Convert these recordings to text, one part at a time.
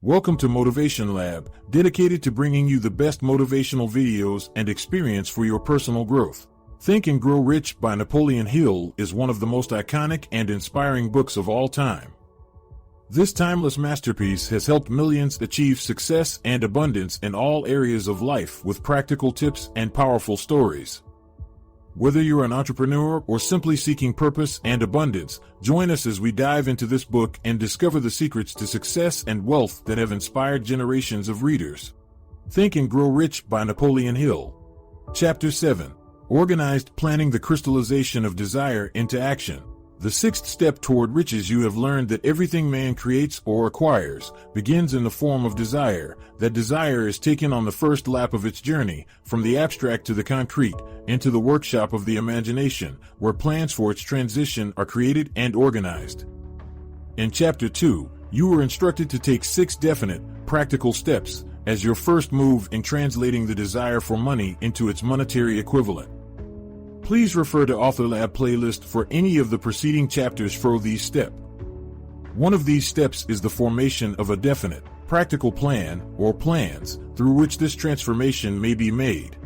Welcome to MotivationLab, dedicated to bringing you the best motivational videos and experience for your personal growth. Think and Grow Rich by Napoleon Hill is one of the most iconic and inspiring books of all time. This timeless masterpiece has helped millions achieve success and abundance in all areas of life with practical tips and powerful stories. Whether you're an entrepreneur or simply seeking purpose and abundance, join us as we dive into this book and discover the secrets to success and wealth that have inspired generations of readers. Think and Grow Rich by Napoleon Hill. Chapter 7. Organized Planning the Crystallization of Desire into Action. The sixth step toward riches. You have learned that everything man creates or acquires begins in the form of desire. That desire is taken on the first lap of its journey, from the abstract to the concrete, into the workshop of the imagination, where plans for its transition are created and organized. In Chapter 2, you were instructed to take 6 definite, practical steps as your first move in translating the desire for money into its monetary equivalent. Please refer to MotivationLab playlist for any of the preceding chapters for these steps. One of these steps is the formation of a definite, practical plan or plans through which this transformation may be made.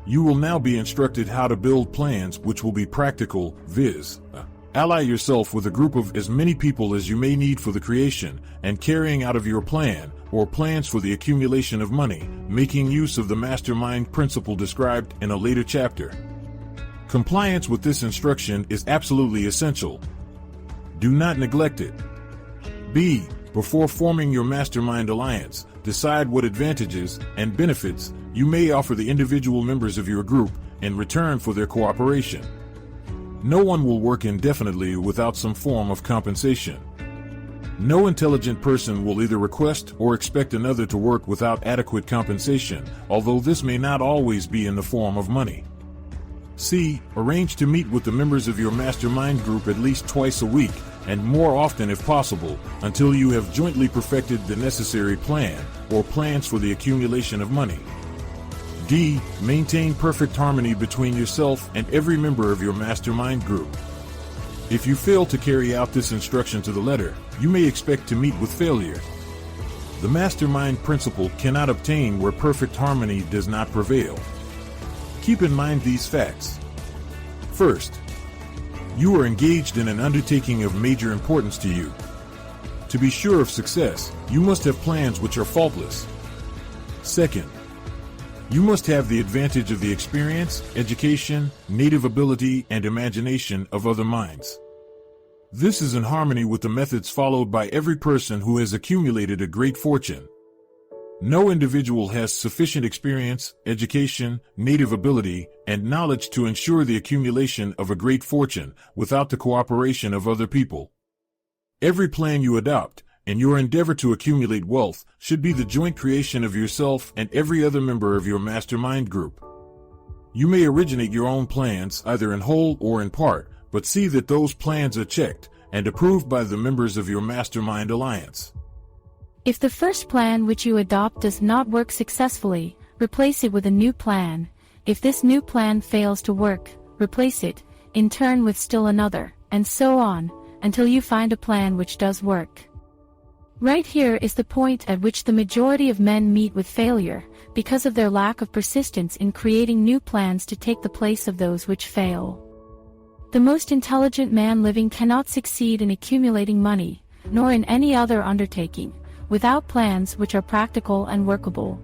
You will now be instructed how to build plans which will be practical, viz. Ally yourself with a group of as many people as you may need for the creation and carrying out of your plan or plans for the accumulation of money, making use of the mastermind principle described in a later chapter. Compliance with this instruction is absolutely essential. Do not neglect it. B. Before forming your mastermind alliance, decide what advantages and benefits you may offer the individual members of your group in return for their cooperation. No one will work indefinitely without some form of compensation. No intelligent person will either request or expect another to work without adequate compensation, although this may not always be in the form of money. C. Arrange to meet with the members of your mastermind group at least twice a week, and more often if possible, until you have jointly perfected the necessary plan or plans for the accumulation of money. D. Maintain perfect harmony between yourself and every member of your mastermind group. If you fail to carry out this instruction to the letter, you may expect to meet with failure. The mastermind principle cannot obtain where perfect harmony does not prevail. Keep in mind these facts. First, you are engaged in an undertaking of major importance to you. To be sure of success, you must have plans which are faultless. Second, you must have the advantage of the experience, education, native ability, and imagination of other minds. This is in harmony with the methods followed by every person who has accumulated a great fortune. No individual has sufficient experience, education, native ability, and knowledge to ensure the accumulation of a great fortune without the cooperation of other people. Every plan you adopt, in your endeavor to accumulate wealth, should be the joint creation of yourself and every other member of your mastermind group. You may originate your own plans either in whole or in part, but see that those plans are checked and approved by the members of your mastermind alliance. If the first plan which you adopt does not work successfully, replace it with a new plan. If this new plan fails to work, replace it, in turn with still another, and so on, until you find a plan which does work. Right here is the point at which the majority of men meet with failure, because of their lack of persistence in creating new plans to take the place of those which fail. The most intelligent man living cannot succeed in accumulating money, nor in any other undertaking, without plans which are practical and workable.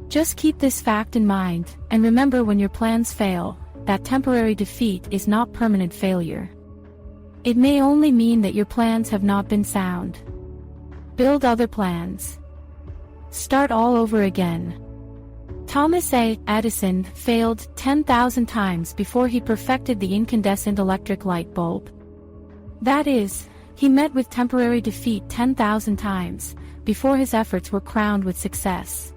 Just keep this fact in mind, and remember when your plans fail, that temporary defeat is not permanent failure. It may only mean that your plans have not been sound. Build other plans. Start all over again. Thomas A. Edison failed 10,000 times before he perfected the incandescent electric light bulb. That is, he met with temporary defeat 10,000 times before his efforts were crowned with success.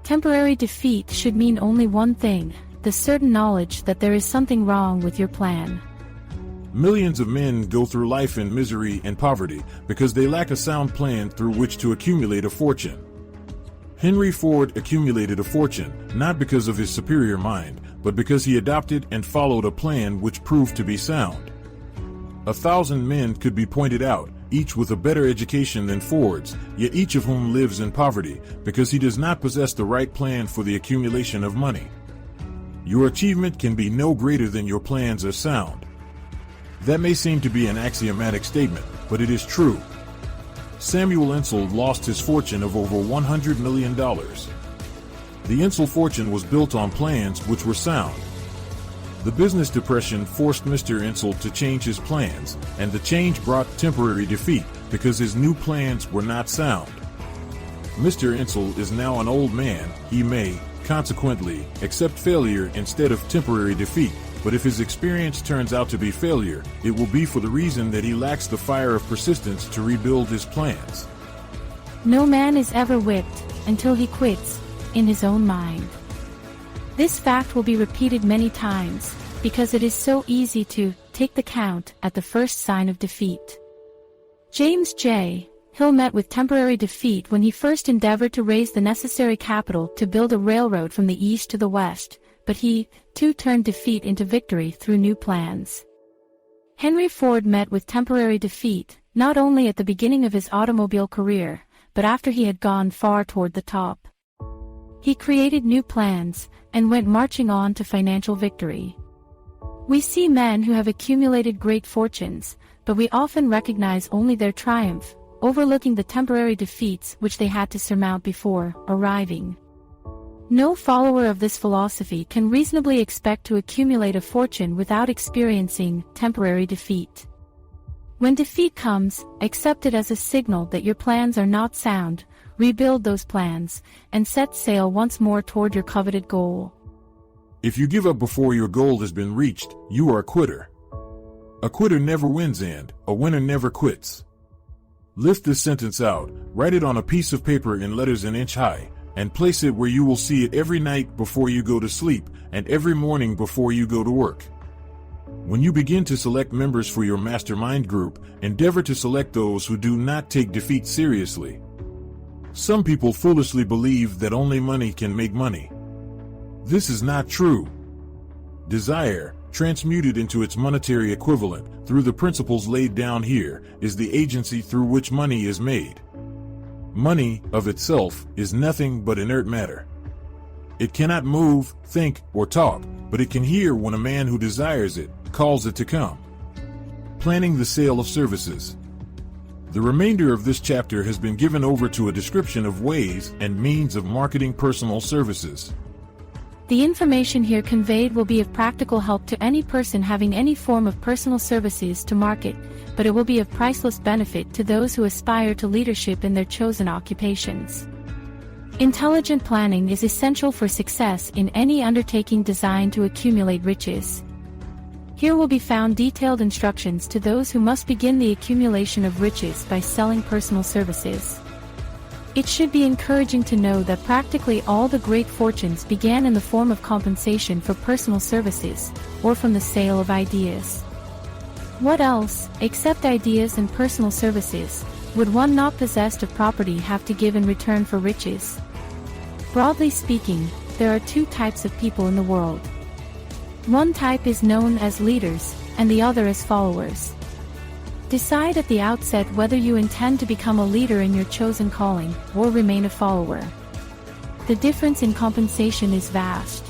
Temporary defeat should mean only one thing: the certain knowledge that there is something wrong with your plan. Millions of men go through life in misery and poverty because they lack a sound plan through which to accumulate a fortune. Henry Ford accumulated a fortune not because of his superior mind, but because he adopted and followed a plan which proved to be sound. 1,000 men could be pointed out, each with a better education than Ford's, yet each of whom lives in poverty because he does not possess the right plan for the accumulation of money. Your achievement can be no greater than your plans are sound. That may seem to be an axiomatic statement, but it is true. Samuel Insull lost his fortune of over $100 million. The Insull fortune was built on plans which were sound. The business depression forced Mr. Insull to change his plans, and the change brought temporary defeat because his new plans were not sound. Mr. Insull is now an old man. He may, consequently, accept failure instead of temporary defeat, but if his experience turns out to be failure, it will be for the reason that he lacks the fire of persistence to rebuild his plans. No man is ever whipped until he quits in his own mind. This fact will be repeated many times because it is so easy to take the count at the first sign of defeat. James J. Hill met with temporary defeat when he first endeavored to raise the necessary capital to build a railroad from the east to the west, but he, too, turned defeat into victory through new plans. Henry Ford met with temporary defeat, not only at the beginning of his automobile career, but after he had gone far toward the top. He created new plans, and went marching on to financial victory. We see men who have accumulated great fortunes, but we often recognize only their triumph, overlooking the temporary defeats which they had to surmount before arriving. No follower of this philosophy can reasonably expect to accumulate a fortune without experiencing temporary defeat. When defeat comes, accept it as a signal that your plans are not sound, rebuild those plans, and set sail once more toward your coveted goal. If you give up before your goal has been reached, you are a quitter. A quitter never wins and a winner never quits. Lift this sentence out, write it on a piece of paper in letters an inch high, and place it where you will see it every night before you go to sleep and every morning before you go to work. When you begin to select members for your mastermind group, endeavor to select those who do not take defeat seriously. Some people foolishly believe that only money can make money. This is not true. Desire, transmuted into its monetary equivalent through the principles laid down here, is the agency through which money is made. Money, of itself, is nothing but inert matter. It cannot move, think, or talk, but it can hear when a man who desires it calls it to come. Planning the sale of services. The remainder of this chapter has been given over to a description of ways and means of marketing personal services. The information here conveyed will be of practical help to any person having any form of personal services to market, but it will be of priceless benefit to those who aspire to leadership in their chosen occupations. Intelligent planning is essential for success in any undertaking designed to accumulate riches. Here will be found detailed instructions to those who must begin the accumulation of riches by selling personal services. It should be encouraging to know that practically all the great fortunes began in the form of compensation for personal services, or from the sale of ideas. What else, except ideas and personal services, would one not possessed of property have to give in return for riches? Broadly speaking, there are two types of people in the world. One type is known as leaders, and the other as followers. Decide at the outset whether you intend to become a leader in your chosen calling, or remain a follower. The difference in compensation is vast.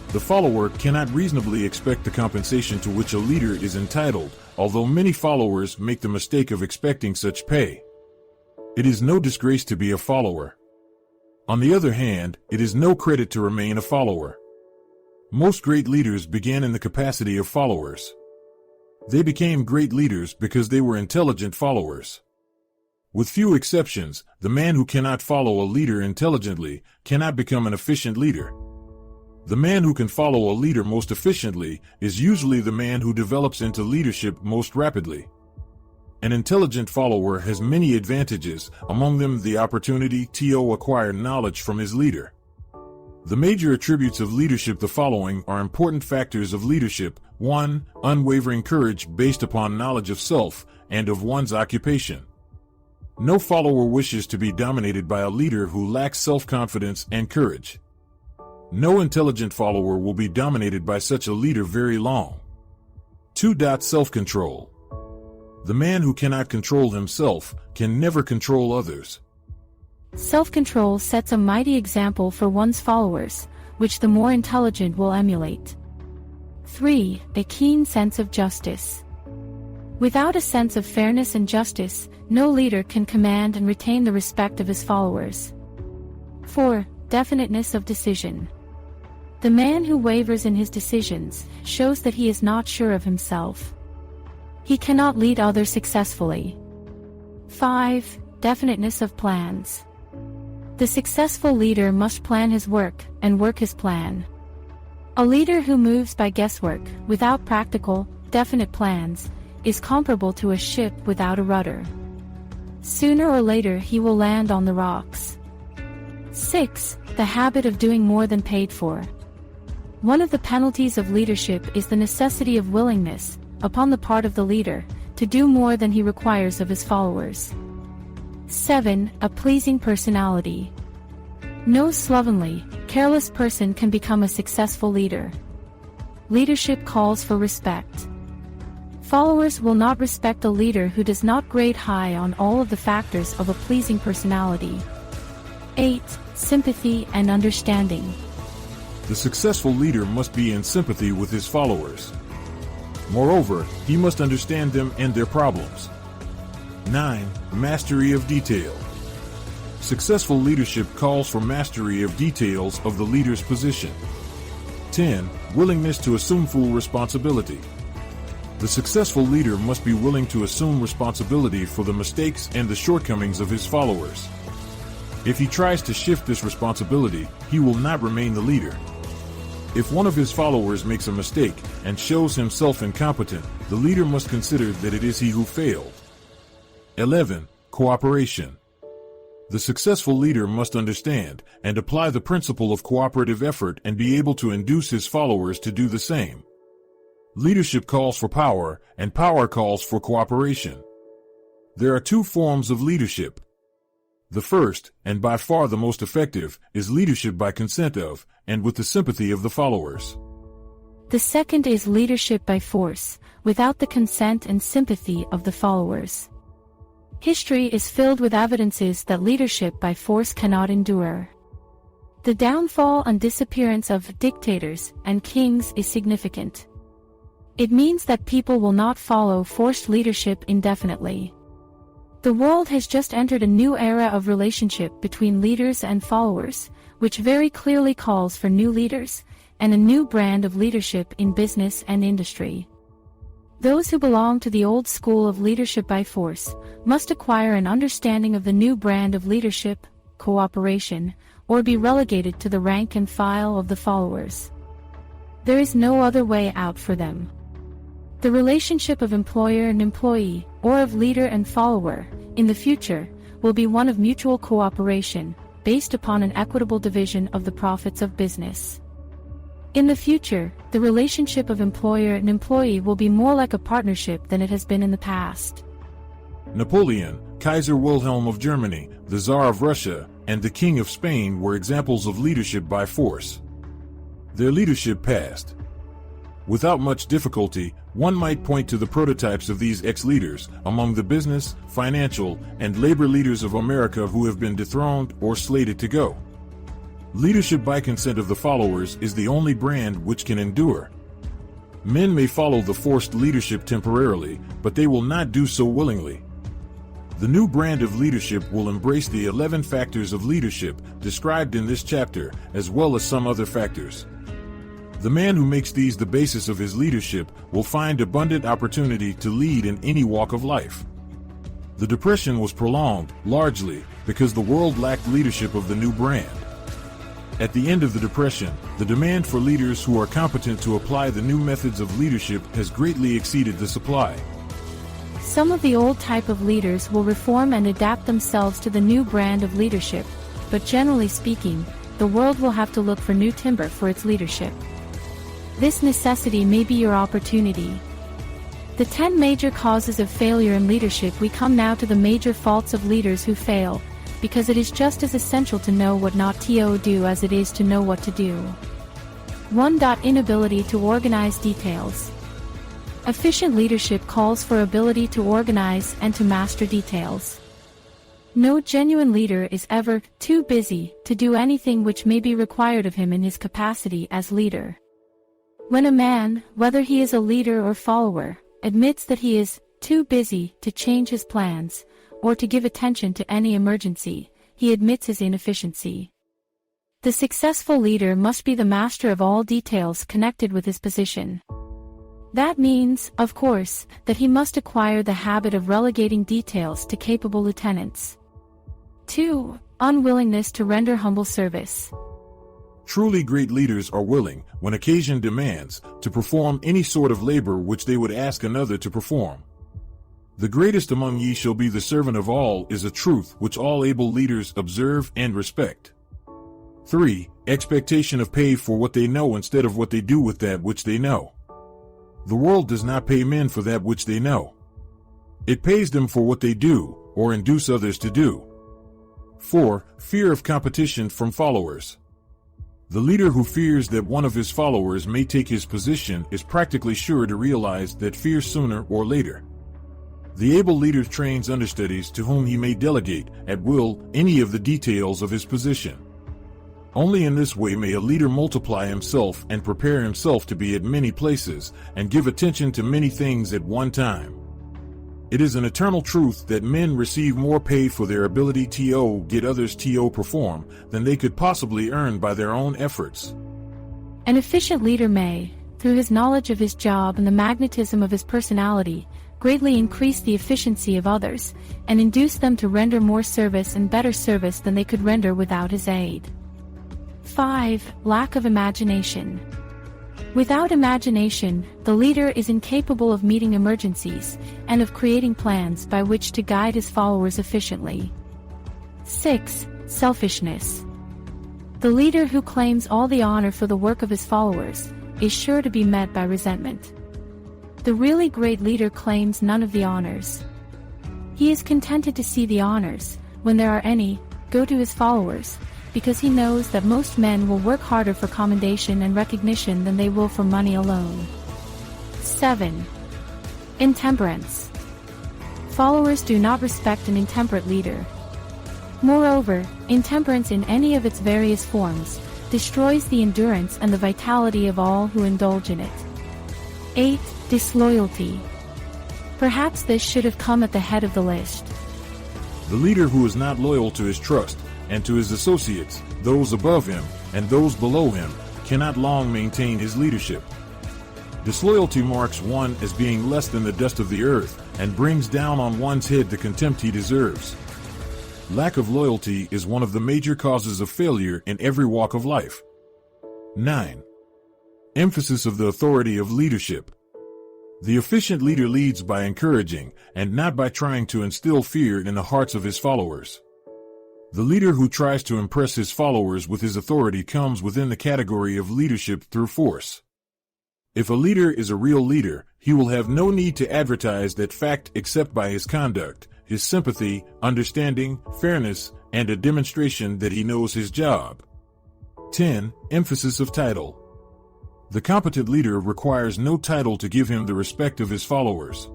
The follower cannot reasonably expect the compensation to which a leader is entitled, although many followers make the mistake of expecting such pay. It is no disgrace to be a follower. On the other hand, it is no credit to remain a follower. Most great leaders began in the capacity of followers. They became great leaders because they were intelligent followers. With few exceptions, the man who cannot follow a leader intelligently cannot become an efficient leader. The man who can follow a leader most efficiently is usually the man who develops into leadership most rapidly. An intelligent follower has many advantages, among them the opportunity to acquire knowledge from his leader. The major attributes of leadership the following are important factors of leadership: 1. Unwavering courage based upon knowledge of self and of one's occupation. No follower wishes to be dominated by a leader who lacks self-confidence and courage. No intelligent follower will be dominated by such a leader very long. 2. Self-control. The man who cannot control himself can never control others. Self-control sets a mighty example for one's followers, which the more intelligent will emulate. 3. A keen sense of justice. Without a sense of fairness and justice, no leader can command and retain the respect of his followers. 4. Definiteness of decision. The man who wavers in his decisions shows that he is not sure of himself. He cannot lead others successfully. 5. Definiteness of plans. The successful leader must plan his work and work his plan. A leader who moves by guesswork, without practical, definite plans, is comparable to a ship without a rudder. Sooner or later he will land on the rocks. 6. The habit of doing more than paid for. One of the penalties of leadership is the necessity of willingness, upon the part of the leader, to do more than he requires of his followers. 7. A pleasing personality. No slovenly, careless person can become a successful leader. Leadership calls for respect. Followers will not respect a leader who does not grade high on all of the factors of a pleasing personality. 8. Sympathy and understanding. The successful leader must be in sympathy with his followers. Moreover, he must understand them and their problems. 9. Mastery of detail. Successful leadership calls for mastery of details of the leader's position. 10. Willingness to assume full responsibility. The successful leader must be willing to assume responsibility for the mistakes and the shortcomings of his followers. If he tries to shift this responsibility, he will not remain the leader. If one of his followers makes a mistake and shows himself incompetent, the leader must consider that it is he who failed. 11. Cooperation. The successful leader must understand and apply the principle of cooperative effort and be able to induce his followers to do the same. Leadership calls for power, and power calls for cooperation. There are two forms of leadership. The first, and by far the most effective, is leadership by consent of, and with the sympathy of the followers. The second is leadership by force, without the consent and sympathy of the followers. History is filled with evidences that leadership by force cannot endure. The downfall and disappearance of dictators and kings is significant. It means that people will not follow forced leadership indefinitely. The world has just entered a new era of relationship between leaders and followers, which very clearly calls for new leaders, and a new brand of leadership in business and industry. Those who belong to the old school of leadership by force must acquire an understanding of the new brand of leadership, cooperation, or be relegated to the rank and file of the followers. There is no other way out for them. The relationship of employer and employee, or of leader and follower, in the future, will be one of mutual cooperation, based upon an equitable division of the profits of business. In the future, the relationship of employer and employee will be more like a partnership than it has been in the past. Napoleon, Kaiser Wilhelm of Germany, the Tsar of Russia, and the King of Spain were examples of leadership by force. Their leadership passed. Without much difficulty, one might point to the prototypes of these ex-leaders among the business, financial, and labor leaders of America who have been dethroned or slated to go. Leadership by consent of the followers is the only brand which can endure. Men may follow the forced leadership temporarily, but they will not do so willingly. The new brand of leadership will embrace the 11 factors of leadership described in this chapter, as well as some other factors. The man who makes these the basis of his leadership will find abundant opportunity to lead in any walk of life. The Depression was prolonged, largely, because the world lacked leadership of the new brand. At the end of the Depression, the demand for leaders who are competent to apply the new methods of leadership has greatly exceeded the supply. Some of the old type of leaders will reform and adapt themselves to the new brand of leadership, but generally speaking, the world will have to look for new timber for its leadership. This necessity may be your opportunity. The 10 major causes of failure in leadership. We come now to the major faults of leaders who fail, because it is just as essential to know what not to do as it is to know what to do. 1. Inability to organize details. Efficient leadership calls for ability to organize and to master details. No genuine leader is ever too busy to do anything which may be required of him in his capacity as leader. When a man, whether he is a leader or follower, admits that he is too busy to change his plans, or to give attention to any emergency, he admits his inefficiency. The successful leader must be the master of all details connected with his position. That means, of course, that he must acquire the habit of relegating details to capable lieutenants. 2. Unwillingness to render humble service. Truly great leaders are willing, when occasion demands, to perform any sort of labor which they would ask another to perform. The greatest among ye shall be the servant of all is a truth which all able leaders observe and respect. 3. Expectation of pay for what they know instead of what they do with that which they know. The world does not pay men for that which they know. It pays them for what they do, or induce others to do. 4. Fear of competition from followers. The leader who fears that one of his followers may take his position is practically sure to realize that fear sooner or later. The able leader trains understudies to whom he may delegate, at will, any of the details of his position. Only in this way may a leader multiply himself and prepare himself to be at many places and give attention to many things at one time. It is an eternal truth that men receive more pay for their ability to get others to perform than they could possibly earn by their own efforts. An efficient leader may, through his knowledge of his job and the magnetism of his personality, greatly increase the efficiency of others and induce them to render more service and better service than they could render without his aid. 5. Lack of imagination. Without imagination, the leader is incapable of meeting emergencies and of creating plans by which to guide his followers efficiently. 6. Selfishness. The leader who claims all the honor for the work of his followers is sure to be met by resentment. The really great leader claims none of the honors. He is contented to see the honors, when there are any, go to his followers, because he knows that most men will work harder for commendation and recognition than they will for money alone. 7. Intemperance. Followers do not respect an intemperate leader. Moreover, intemperance in any of its various forms destroys the endurance and the vitality of all who indulge in it. 8. Disloyalty. Perhaps this should have come at the head of the list. The leader who is not loyal to his trust and to his associates, those above him and those below him, cannot long maintain his leadership. Disloyalty marks one as being less than the dust of the earth and brings down on one's head the contempt he deserves. Lack of loyalty is one of the major causes of failure in every walk of life. 9. Emphasis of the authority of leadership. The efficient leader leads by encouraging and not by trying to instill fear in the hearts of his followers. The leader who tries to impress his followers with his authority comes within the category of leadership through force. If a leader is a real leader, he will have no need to advertise that fact except by his conduct, his sympathy, understanding, fairness, and a demonstration that he knows his job. 10. Emphasis of title. The competent leader requires no title to give him the respect of his followers.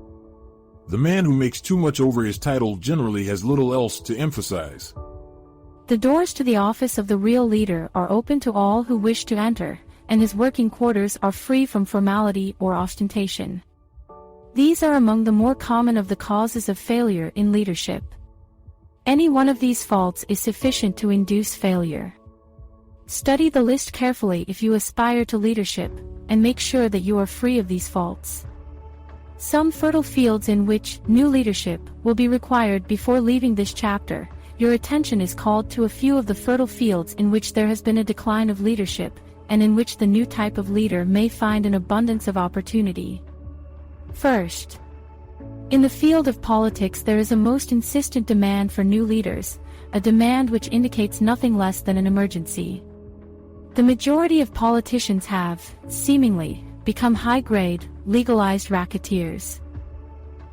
The man who makes too much over his title generally has little else to emphasize. The doors to the office of the real leader are open to all who wish to enter, and his working quarters are free from formality or ostentation. These are among the more common of the causes of failure in leadership. Any one of these faults is sufficient to induce failure. Study the list carefully if you aspire to leadership, and make sure that you are free of these faults. Some fertile fields in which new leadership will be required before leaving this chapter. Your attention is called to a few of the fertile fields in which there has been a decline of leadership, and in which the new type of leader may find an abundance of opportunity. First, in the field of politics there is a most insistent demand for new leaders, a demand which indicates nothing less than an emergency. The majority of politicians have, seemingly, become high-grade, legalized racketeers.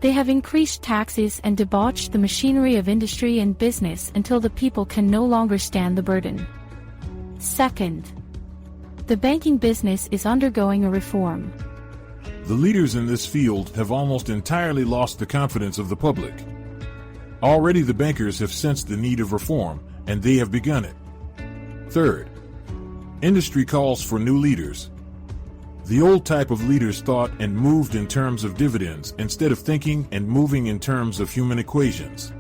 They have increased taxes and debauched the machinery of industry and business until the people can no longer stand the burden. Second, the banking business is undergoing a reform. The leaders in this field have almost entirely lost the confidence of the public. Already the bankers have sensed the need of reform, and they have begun it. Third, industry calls for new leaders. The old type of leaders thought and moved in terms of dividends instead of thinking and moving in terms of human equations.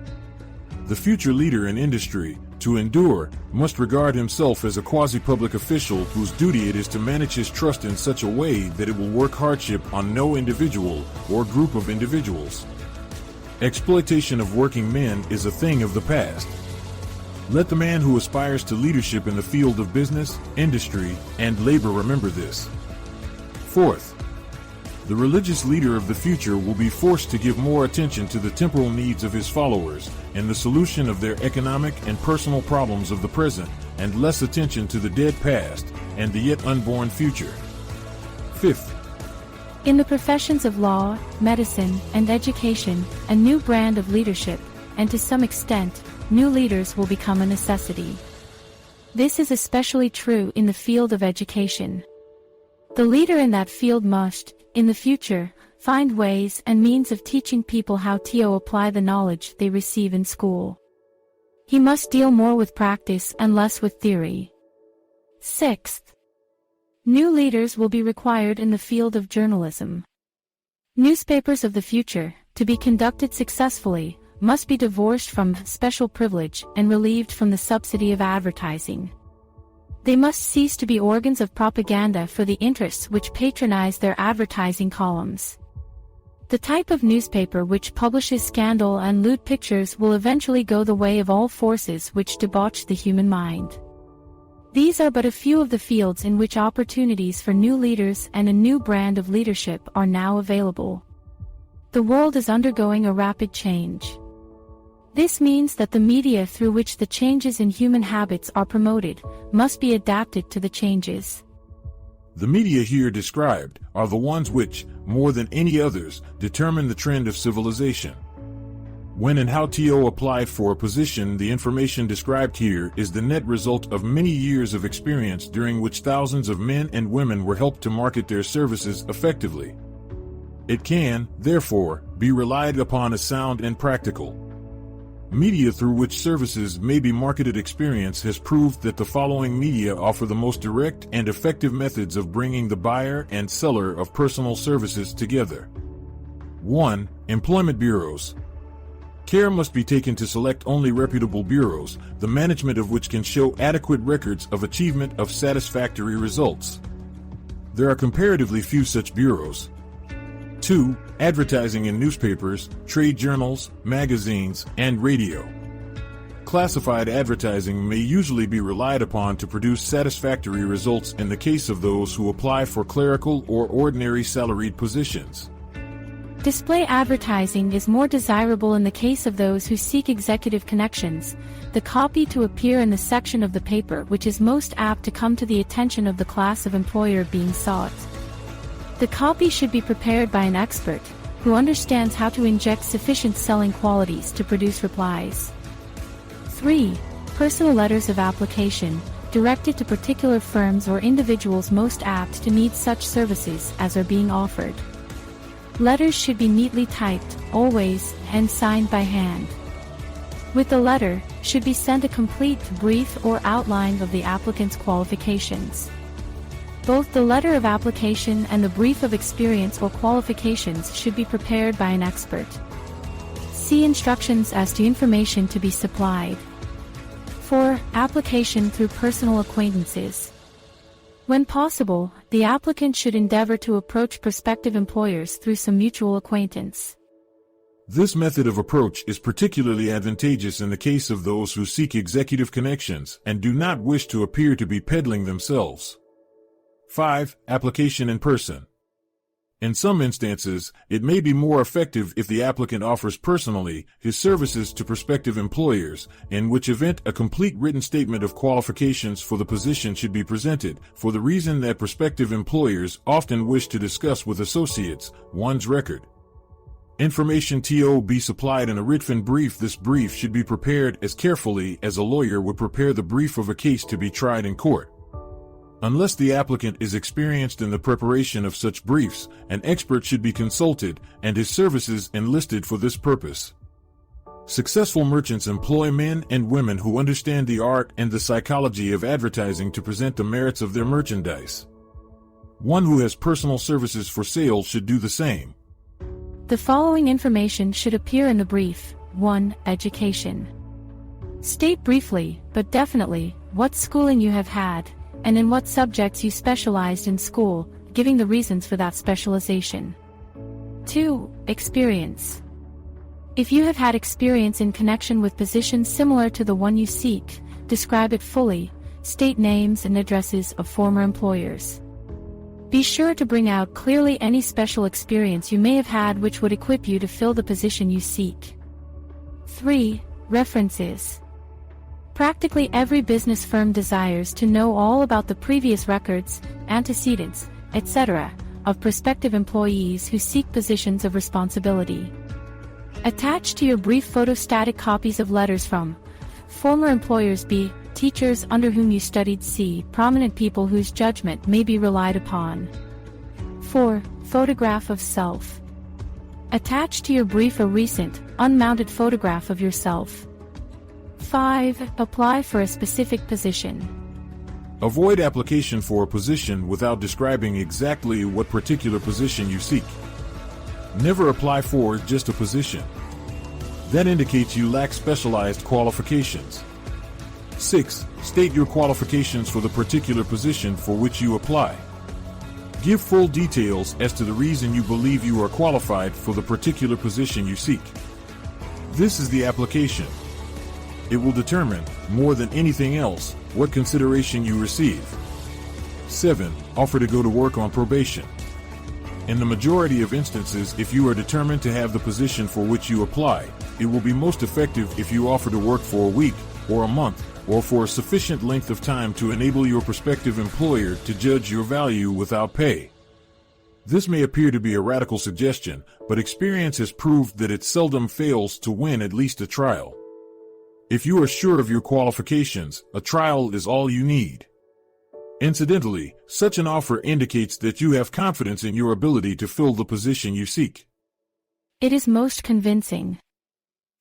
The future leader in industry, to endure, must regard himself as a quasi-public official whose duty it is to manage his trust in such a way that it will work hardship on no individual or group of individuals. Exploitation of working men is a thing of the past. Let the man who aspires to leadership in the field of business, industry, and labor remember this. Fourth, the religious leader of the future will be forced to give more attention to the temporal needs of his followers and the solution of their economic and personal problems of the present, and less attention to the dead past and the yet unborn future. Fifth, in the professions of law, medicine, and education, a new brand of leadership, and to some extent, new leaders will become a necessity. This is especially true in the field of education. The leader in that field must, in the future, find ways and means of teaching people how to apply the knowledge they receive in school. He must deal more with practice and less with theory. Sixth, new leaders will be required in the field of journalism. Newspapers of the future, to be conducted successfully, must be divorced from special privilege and relieved from the subsidy of advertising. They must cease to be organs of propaganda for the interests which patronize their advertising columns. The type of newspaper which publishes scandal and lewd pictures will eventually go the way of all forces which debauch the human mind. These are but a few of the fields in which opportunities for new leaders and a new brand of leadership are now available. The world is undergoing a rapid change. This means that the media through which the changes in human habits are promoted must be adapted to the changes. The media here described are the ones which, more than any others, determine the trend of civilization. When and how to apply for a position, the information described here is the net result of many years of experience during which thousands of men and women were helped to market their services effectively. It can, therefore, be relied upon as sound and practical. Media through which services may be marketed experience has proved that the following media offer the most direct and effective methods of bringing the buyer and seller of personal services together. 1. Employment bureaus. Care must be taken to select only reputable bureaus, the management of which can show adequate records of achievement of satisfactory results. There are comparatively few such bureaus. 2. Advertising in newspapers, trade journals, magazines, and radio. Classified advertising may usually be relied upon to produce satisfactory results in the case of those who apply for clerical or ordinary salaried positions. Display advertising is more desirable in the case of those who seek executive connections, the copy to appear in the section of the paper which is most apt to come to the attention of the class of employer being sought. The copy should be prepared by an expert, who understands how to inject sufficient selling qualities to produce replies. 3. Personal letters of application, directed to particular firms or individuals most apt to need such services as are being offered. Letters should be neatly typed, always, and signed by hand. With the letter, should be sent a complete brief or outline of the applicant's qualifications. Both the letter of application and the brief of experience or qualifications should be prepared by an expert. See instructions as to information to be supplied. 4. Application through personal acquaintances. When possible, the applicant should endeavor to approach prospective employers through some mutual acquaintance. This method of approach is particularly advantageous in the case of those who seek executive connections and do not wish to appear to be peddling themselves. 5. Application in person. In some instances, it may be more effective if the applicant offers personally his services to prospective employers, in which event a complete written statement of qualifications for the position should be presented, for the reason that prospective employers often wish to discuss with associates one's record. Information to be supplied in a written brief. This brief should be prepared as carefully as a lawyer would prepare the brief of a case to be tried in court. Unless the applicant is experienced in the preparation of such briefs, an expert should be consulted and his services enlisted for this purpose. Successful merchants employ men and women who understand the art and the psychology of advertising to present the merits of their merchandise. One who has personal services for sale should do the same. The following information should appear in the brief. 1. Education. State briefly, but definitely, what schooling you have had, and in what subjects you specialized in school, giving the reasons for that specialization. 2. Experience. If you have had experience in connection with positions similar to the one you seek, describe it fully, state names and addresses of former employers. Be sure to bring out clearly any special experience you may have had which would equip you to fill the position you seek. 3. References. Practically every business firm desires to know all about the previous records, antecedents, etc., of prospective employees who seek positions of responsibility. Attach to your brief photostatic copies of letters from former employers. B. Teachers under whom you studied. C. Prominent people whose judgment may be relied upon. 4. Photograph of self. Attach to your brief a recent, unmounted photograph of yourself. 5. Apply for a specific position. Avoid application for a position without describing exactly what particular position you seek. Never apply for just a position. That indicates you lack specialized qualifications. 6. State your qualifications for the particular position for which you apply. Give full details as to the reason you believe you are qualified for the particular position you seek. This is the application. It will determine, more than anything else, what consideration you receive. 7. Offer to go to work on probation. In the majority of instances, if you are determined to have the position for which you apply, it will be most effective if you offer to work for a week, or a month, or for a sufficient length of time to enable your prospective employer to judge your value without pay. This may appear to be a radical suggestion, but experience has proved that it seldom fails to win at least a trial. If you are sure of your qualifications, a trial is all you need. Incidentally, such an offer indicates that you have confidence in your ability to fill the position you seek. It is most convincing.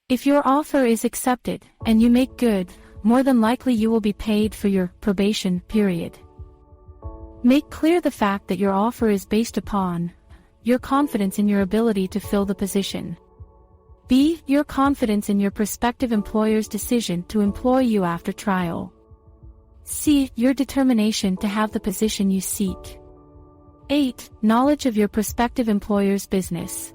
If your offer is accepted, and you make good, more than likely you will be paid for your probation period. Make clear the fact that your offer is based upon your confidence in your ability to fill the position. B. Your confidence in your prospective employer's decision to employ you after trial. C. Your determination to have the position you seek. 8. Knowledge of your prospective employer's business.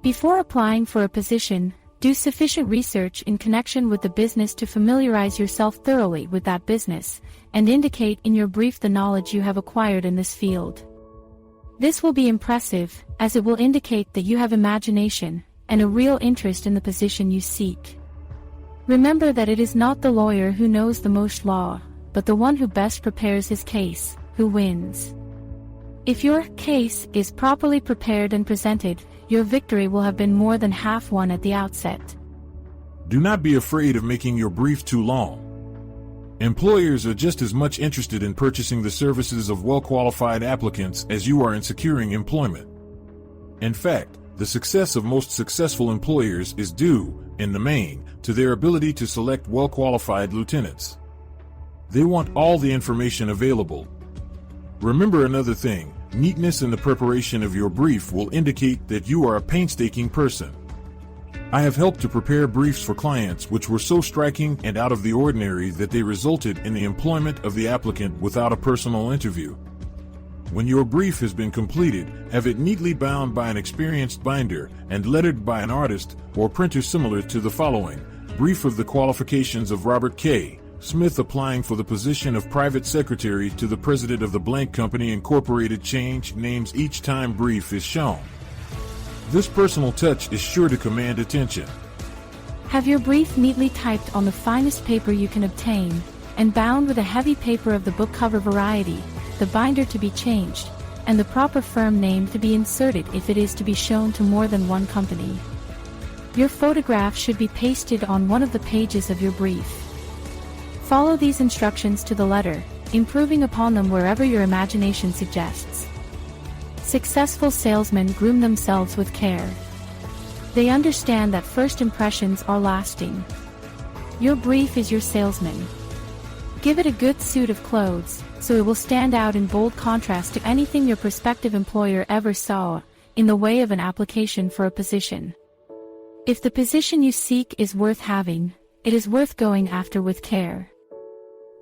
Before applying for a position, do sufficient research in connection with the business to familiarize yourself thoroughly with that business, and indicate in your brief the knowledge you have acquired in this field. This will be impressive, as it will indicate that you have imagination and a real interest in the position you seek. Remember that it is not the lawyer who knows the most law, but the one who best prepares his case, who wins. If your case is properly prepared and presented, your victory will have been more than half won at the outset. Do not be afraid of making your brief too long. Employers are just as much interested in purchasing the services of well-qualified applicants as you are in securing employment. In fact, the success of most successful employers is due, in the main, to their ability to select well-qualified lieutenants. They want all the information available. Remember another thing, neatness in the preparation of your brief will indicate that you are a painstaking person. I have helped to prepare briefs for clients which were so striking and out of the ordinary that they resulted in the employment of the applicant without a personal interview. When your brief has been completed, have it neatly bound by an experienced binder and lettered by an artist or printer similar to the following. Brief of the qualifications of Robert K. Smith applying for the position of private secretary to the president of the blank company incorporated. Change names each time brief is shown. This personal touch is sure to command attention. Have your brief neatly typed on the finest paper you can obtain, and bound with a heavy paper of the book cover variety, the binder to be changed, and the proper firm name to be inserted if it is to be shown to more than one company. Your photograph should be pasted on one of the pages of your brief. Follow these instructions to the letter, improving upon them wherever your imagination suggests. Successful salesmen groom themselves with care. They understand that first impressions are lasting. Your brief is your salesman. Give it a good suit of clothes, so it will stand out in bold contrast to anything your prospective employer ever saw, in the way of an application for a position. If the position you seek is worth having, it is worth going after with care.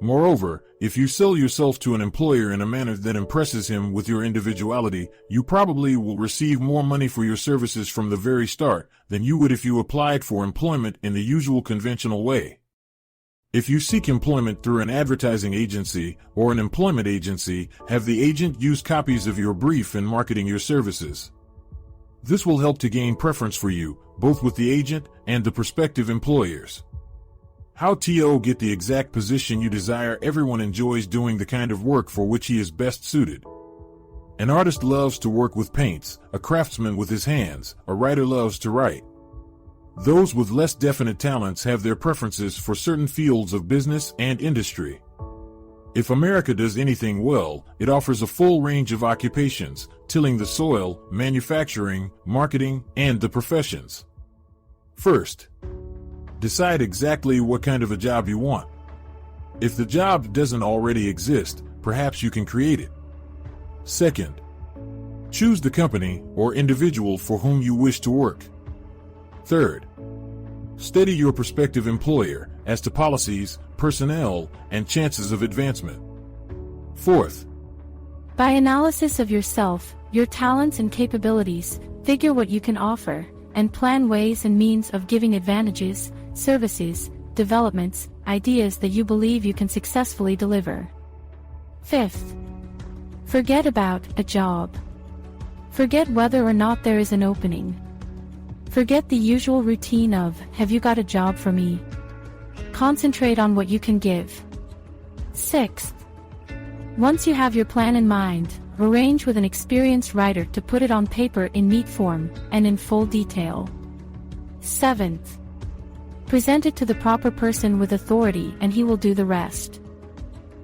Moreover, if you sell yourself to an employer in a manner that impresses him with your individuality, you probably will receive more money for your services from the very start than you would if you applied for employment in the usual conventional way. If you seek employment through an advertising agency or an employment agency, have the agent use copies of your brief in marketing your services. This will help to gain preference for you, both with the agent and the prospective employers. How to get the exact position you desire? Everyone enjoys doing the kind of work for which he is best suited. An artist loves to work with paints, a craftsman with his hands, a writer loves to write. Those with less definite talents have their preferences for certain fields of business and industry. If America does anything well, it offers a full range of occupations, tilling the soil, manufacturing, marketing, and the professions. First, decide exactly what kind of a job you want. If the job doesn't already exist, perhaps you can create it. Second, choose the company or individual for whom you wish to work. Third, study your prospective employer as to policies, personnel, and chances of advancement. Fourth, by analysis of yourself, your talents and capabilities, figure what you can offer, and plan ways and means of giving advantages, services, developments, ideas that you believe you can successfully deliver. Fifth, forget about a job. Forget whether or not there is an opening. Forget the usual routine of, have you got a job for me? Concentrate on what you can give. Sixth, once you have your plan in mind, arrange with an experienced writer to put it on paper in neat form and in full detail. Seventh, present it to the proper person with authority and he will do the rest.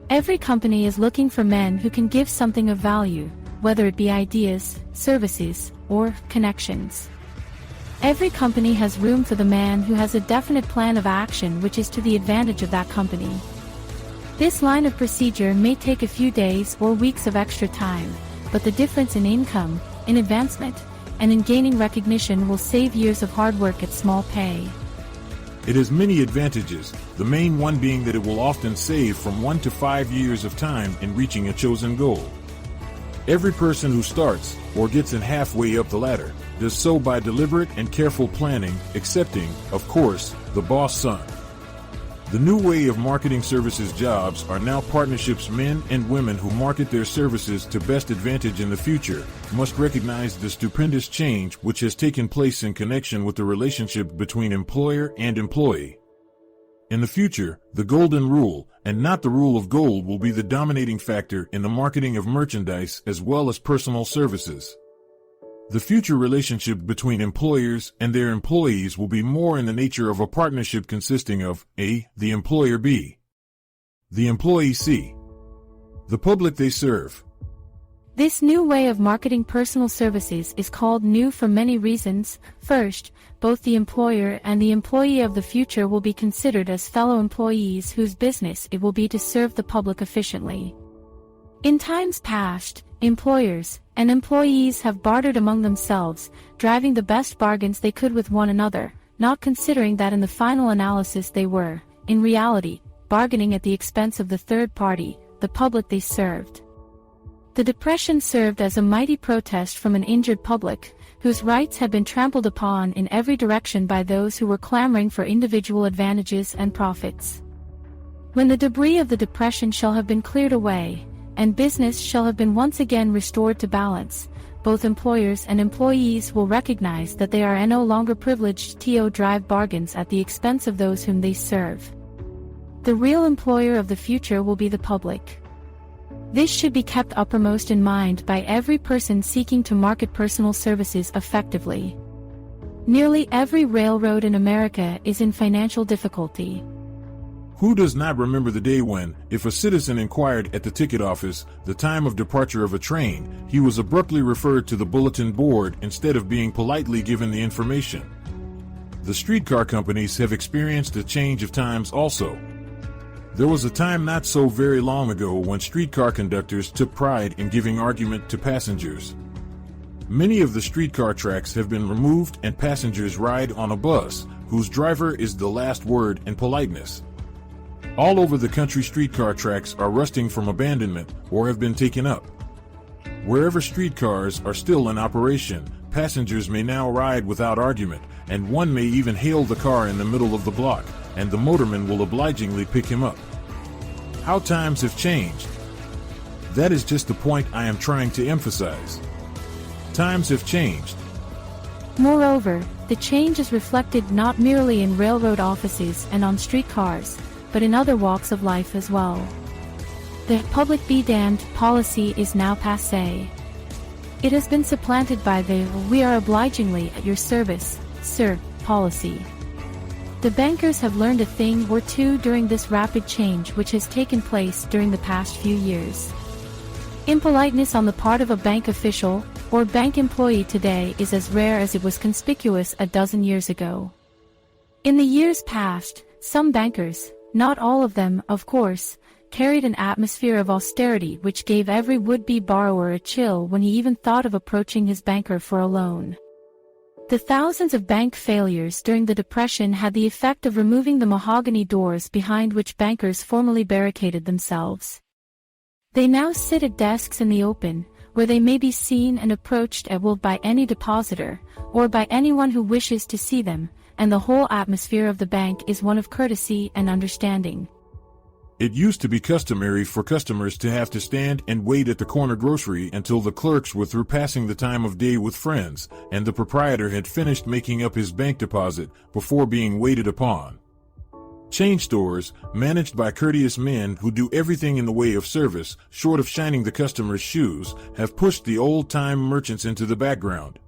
Every company is looking for men who can give something of value, whether it be ideas, services, or connections. Every company has room for the man who has a definite plan of action which is to the advantage of that company. This line of procedure may take a few days or weeks of extra time, but the difference in income, in advancement, and in gaining recognition will save years of hard work at small pay. It has many advantages, the main one being that it will often save from 1 to 5 years of time in reaching a chosen goal. Every person who starts, or gets in halfway up the ladder, does so by deliberate and careful planning, excepting, of course, the boss son. The new way of marketing services jobs are now partnerships. Men and women who market their services to best advantage in the future must recognize the stupendous change which has taken place in connection with the relationship between employer and employee. In the future, the golden rule, and not the rule of gold, will be the dominating factor in the marketing of merchandise as well as personal services. The future relationship between employers and their employees will be more in the nature of a partnership consisting of A. the employer, B. the employee, C. the public they serve. This new way of marketing personal services is called new for many reasons. First, both the employer and the employee of the future will be considered as fellow employees whose business it will be to serve the public efficiently. In times past, employers and employees have bartered among themselves, driving the best bargains they could with one another, not considering that in the final analysis they were, in reality, bargaining at the expense of the third party, the public they served. The Depression served as a mighty protest from an injured public, whose rights had been trampled upon in every direction by those who were clamoring for individual advantages and profits. When the debris of the Depression shall have been cleared away, and business shall have been once again restored to balance, both employers and employees will recognize that they are no longer privileged to drive bargains at the expense of those whom they serve. The real employer of the future will be the public. This should be kept uppermost in mind by every person seeking to market personal services effectively. Nearly every railroad in America is in financial difficulty. Who does not remember the day when, if a citizen inquired at the ticket office the time of departure of a train, he was abruptly referred to the bulletin board instead of being politely given the information? The streetcar companies have experienced a change of times also. There was a time not so very long ago when streetcar conductors took pride in giving argument to passengers. Many of the streetcar tracks have been removed and passengers ride on a bus, whose driver is the last word in politeness. All over the country, streetcar tracks are rusting from abandonment or have been taken up. Wherever streetcars are still in operation, passengers may now ride without argument, and one may even hail the car in the middle of the block, and the motorman will obligingly pick him up. How times have changed. That is just the point I am trying to emphasize. Times have changed. Moreover, the change is reflected not merely in railroad offices and on streetcars, but in other walks of life as well. The public be damned policy is now passé. It has been supplanted by the we are obligingly at your service, sir, policy. The bankers have learned a thing or two during this rapid change which has taken place during the past few years. Impoliteness on the part of a bank official or bank employee today is as rare as it was conspicuous a dozen years ago. In the years past, some bankers, not all of them, of course, carried an atmosphere of austerity which gave every would-be borrower a chill when he even thought of approaching his banker for a loan. The thousands of bank failures during the Depression had the effect of removing the mahogany doors behind which bankers formerly barricaded themselves. They now sit at desks in the open, where they may be seen and approached at will by any depositor, or by anyone who wishes to see them, and the whole atmosphere of the bank is one of courtesy and understanding. It used to be customary for customers to have to stand and wait at the corner grocery until the clerks were through passing the time of day with friends, and the proprietor had finished making up his bank deposit before being waited upon. Chain stores, managed by courteous men who do everything in the way of service, short of shining the customer's shoes, have pushed the old-time merchants into the background.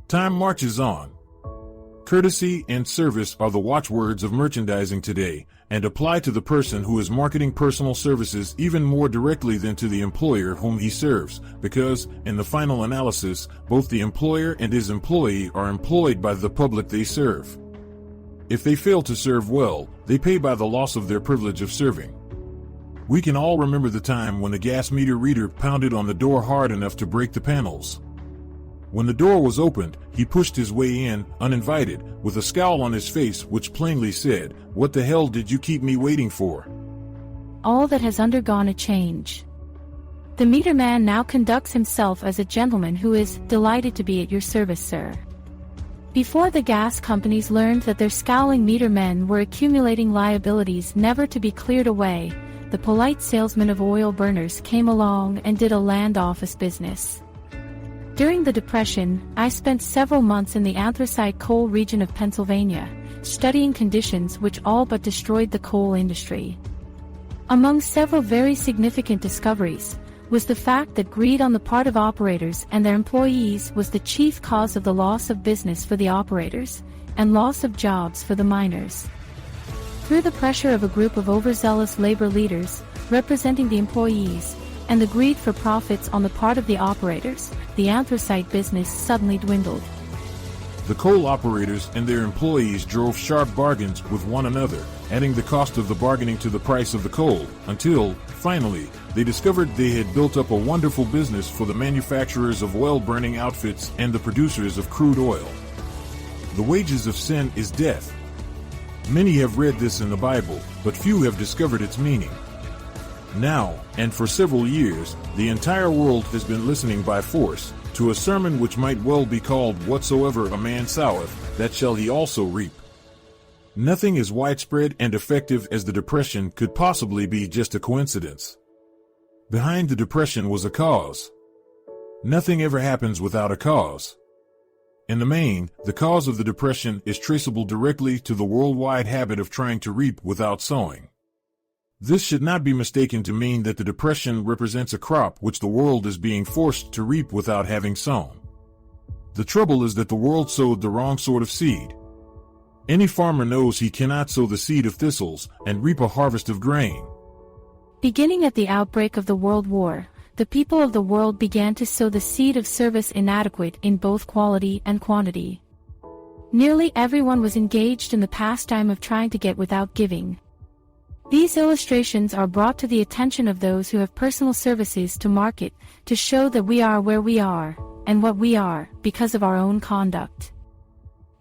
Time marches on. Courtesy and service are the watchwords of merchandising today, and apply to the person who is marketing personal services even more directly than to the employer whom he serves, because, in the final analysis, both the employer and his employee are employed by the public they serve. If they fail to serve well, they pay by the loss of their privilege of serving. We can all remember the time when the gas meter reader pounded on the door hard enough to break the panels. When the door was opened, he pushed his way in, uninvited, with a scowl on his face which plainly said, "What the hell did you keep me waiting for?" All that has undergone a change. The meter man now conducts himself as a gentleman who is delighted to be at your service, sir. Before the gas companies learned that their scowling meter men were accumulating liabilities never to be cleared away, the polite salesman of oil burners came along and did a land office business. During the Depression, I spent several months in the anthracite coal region of Pennsylvania, studying conditions which all but destroyed the coal industry. Among several very significant discoveries was the fact that greed on the part of operators and their employees was the chief cause of the loss of business for the operators, and loss of jobs for the miners. Through the pressure of a group of overzealous labor leaders, representing the employees, and the greed for profits on the part of the operators, the anthracite business suddenly dwindled. The coal operators and their employees drove sharp bargains with one another, adding the cost of the bargaining to the price of the coal, until, finally, they discovered they had built up a wonderful business for the manufacturers of oil-burning outfits and the producers of crude oil. The wages of sin is death. Many have read this in the Bible, but few have discovered its meaning. Now, and for several years, the entire world has been listening by force to a sermon which might well be called "Whatsoever a man soweth, that shall he also reap." Nothing as widespread and effective as the Depression could possibly be just a coincidence. Behind the Depression was a cause. Nothing ever happens without a cause. In the main, the cause of the Depression is traceable directly to the worldwide habit of trying to reap without sowing. This should not be mistaken to mean that the Depression represents a crop which the world is being forced to reap without having sown. The trouble is that the world sowed the wrong sort of seed. Any farmer knows he cannot sow the seed of thistles and reap a harvest of grain. Beginning at the outbreak of the World War, the people of the world began to sow the seed of service inadequate in both quality and quantity. Nearly everyone was engaged in the pastime of trying to get without giving. These illustrations are brought to the attention of those who have personal services to market, to show that we are where we are, and what we are, because of our own conduct.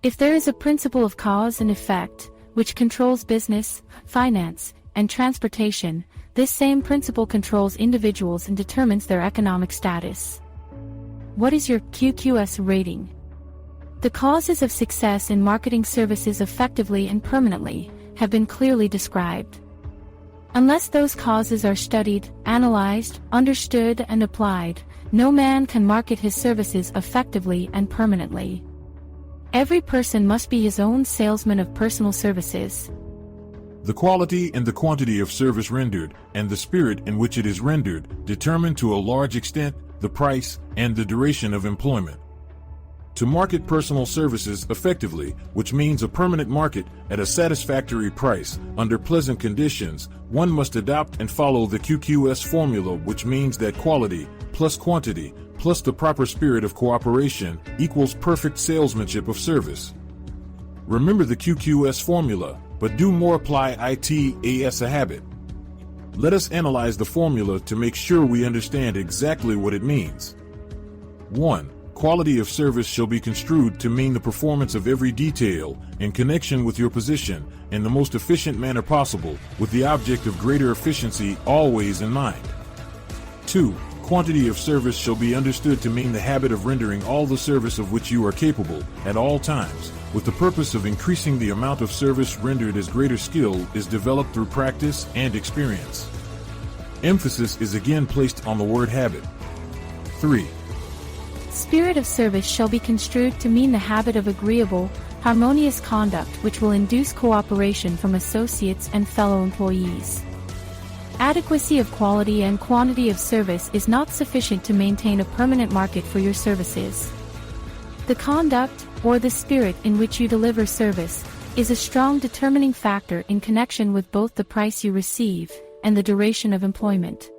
If there is a principle of cause and effect, which controls business, finance, and transportation, this same principle controls individuals and determines their economic status. What is your QQS rating? The causes of success in marketing services effectively and permanently have been clearly described. Unless those causes are studied, analyzed, understood, and applied, no man can market his services effectively and permanently. Every person must be his own salesman of personal services. The quality and the quantity of service rendered, and the spirit in which it is rendered, determine to a large extent the price and the duration of employment. To market personal services effectively, which means a permanent market at a satisfactory price, under pleasant conditions, one must adopt and follow the QQS formula, which means that quality plus quantity plus the proper spirit of cooperation equals perfect salesmanship of service. Remember the QQS formula, but do more apply it as a habit. Let us analyze the formula to make sure we understand exactly what it means. 1. Quality of service shall be construed to mean the performance of every detail in connection with your position in the most efficient manner possible, with the object of greater efficiency always in mind. 2. Quantity of service shall be understood to mean the habit of rendering all the service of which you are capable at all times, with the purpose of increasing the amount of service rendered as greater skill is developed through practice and experience. Emphasis is again placed on the word habit. 3. Spirit of service shall be construed to mean the habit of agreeable, harmonious conduct which will induce cooperation from associates and fellow employees. Adequacy of quality and quantity of service is not sufficient to maintain a permanent market for your services. The conduct, or the spirit in which you deliver service, is a strong determining factor in connection with both the price you receive and the duration of employment.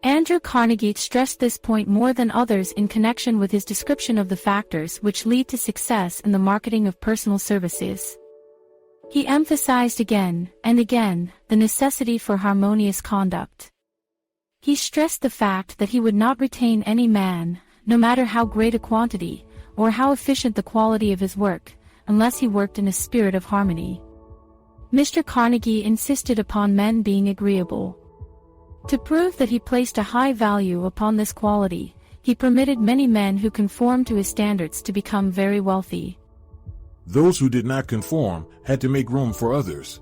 Andrew Carnegie stressed this point more than others in connection with his description of the factors which lead to success in the marketing of personal services. He emphasized again and again the necessity for harmonious conduct. He stressed the fact that he would not retain any man, no matter how great a quantity, or how efficient the quality of his work, unless he worked in a spirit of harmony. Mr. Carnegie insisted upon men being agreeable. To prove that he placed a high value upon this quality, he permitted many men who conformed to his standards to become very wealthy. Those who did not conform had to make room for others.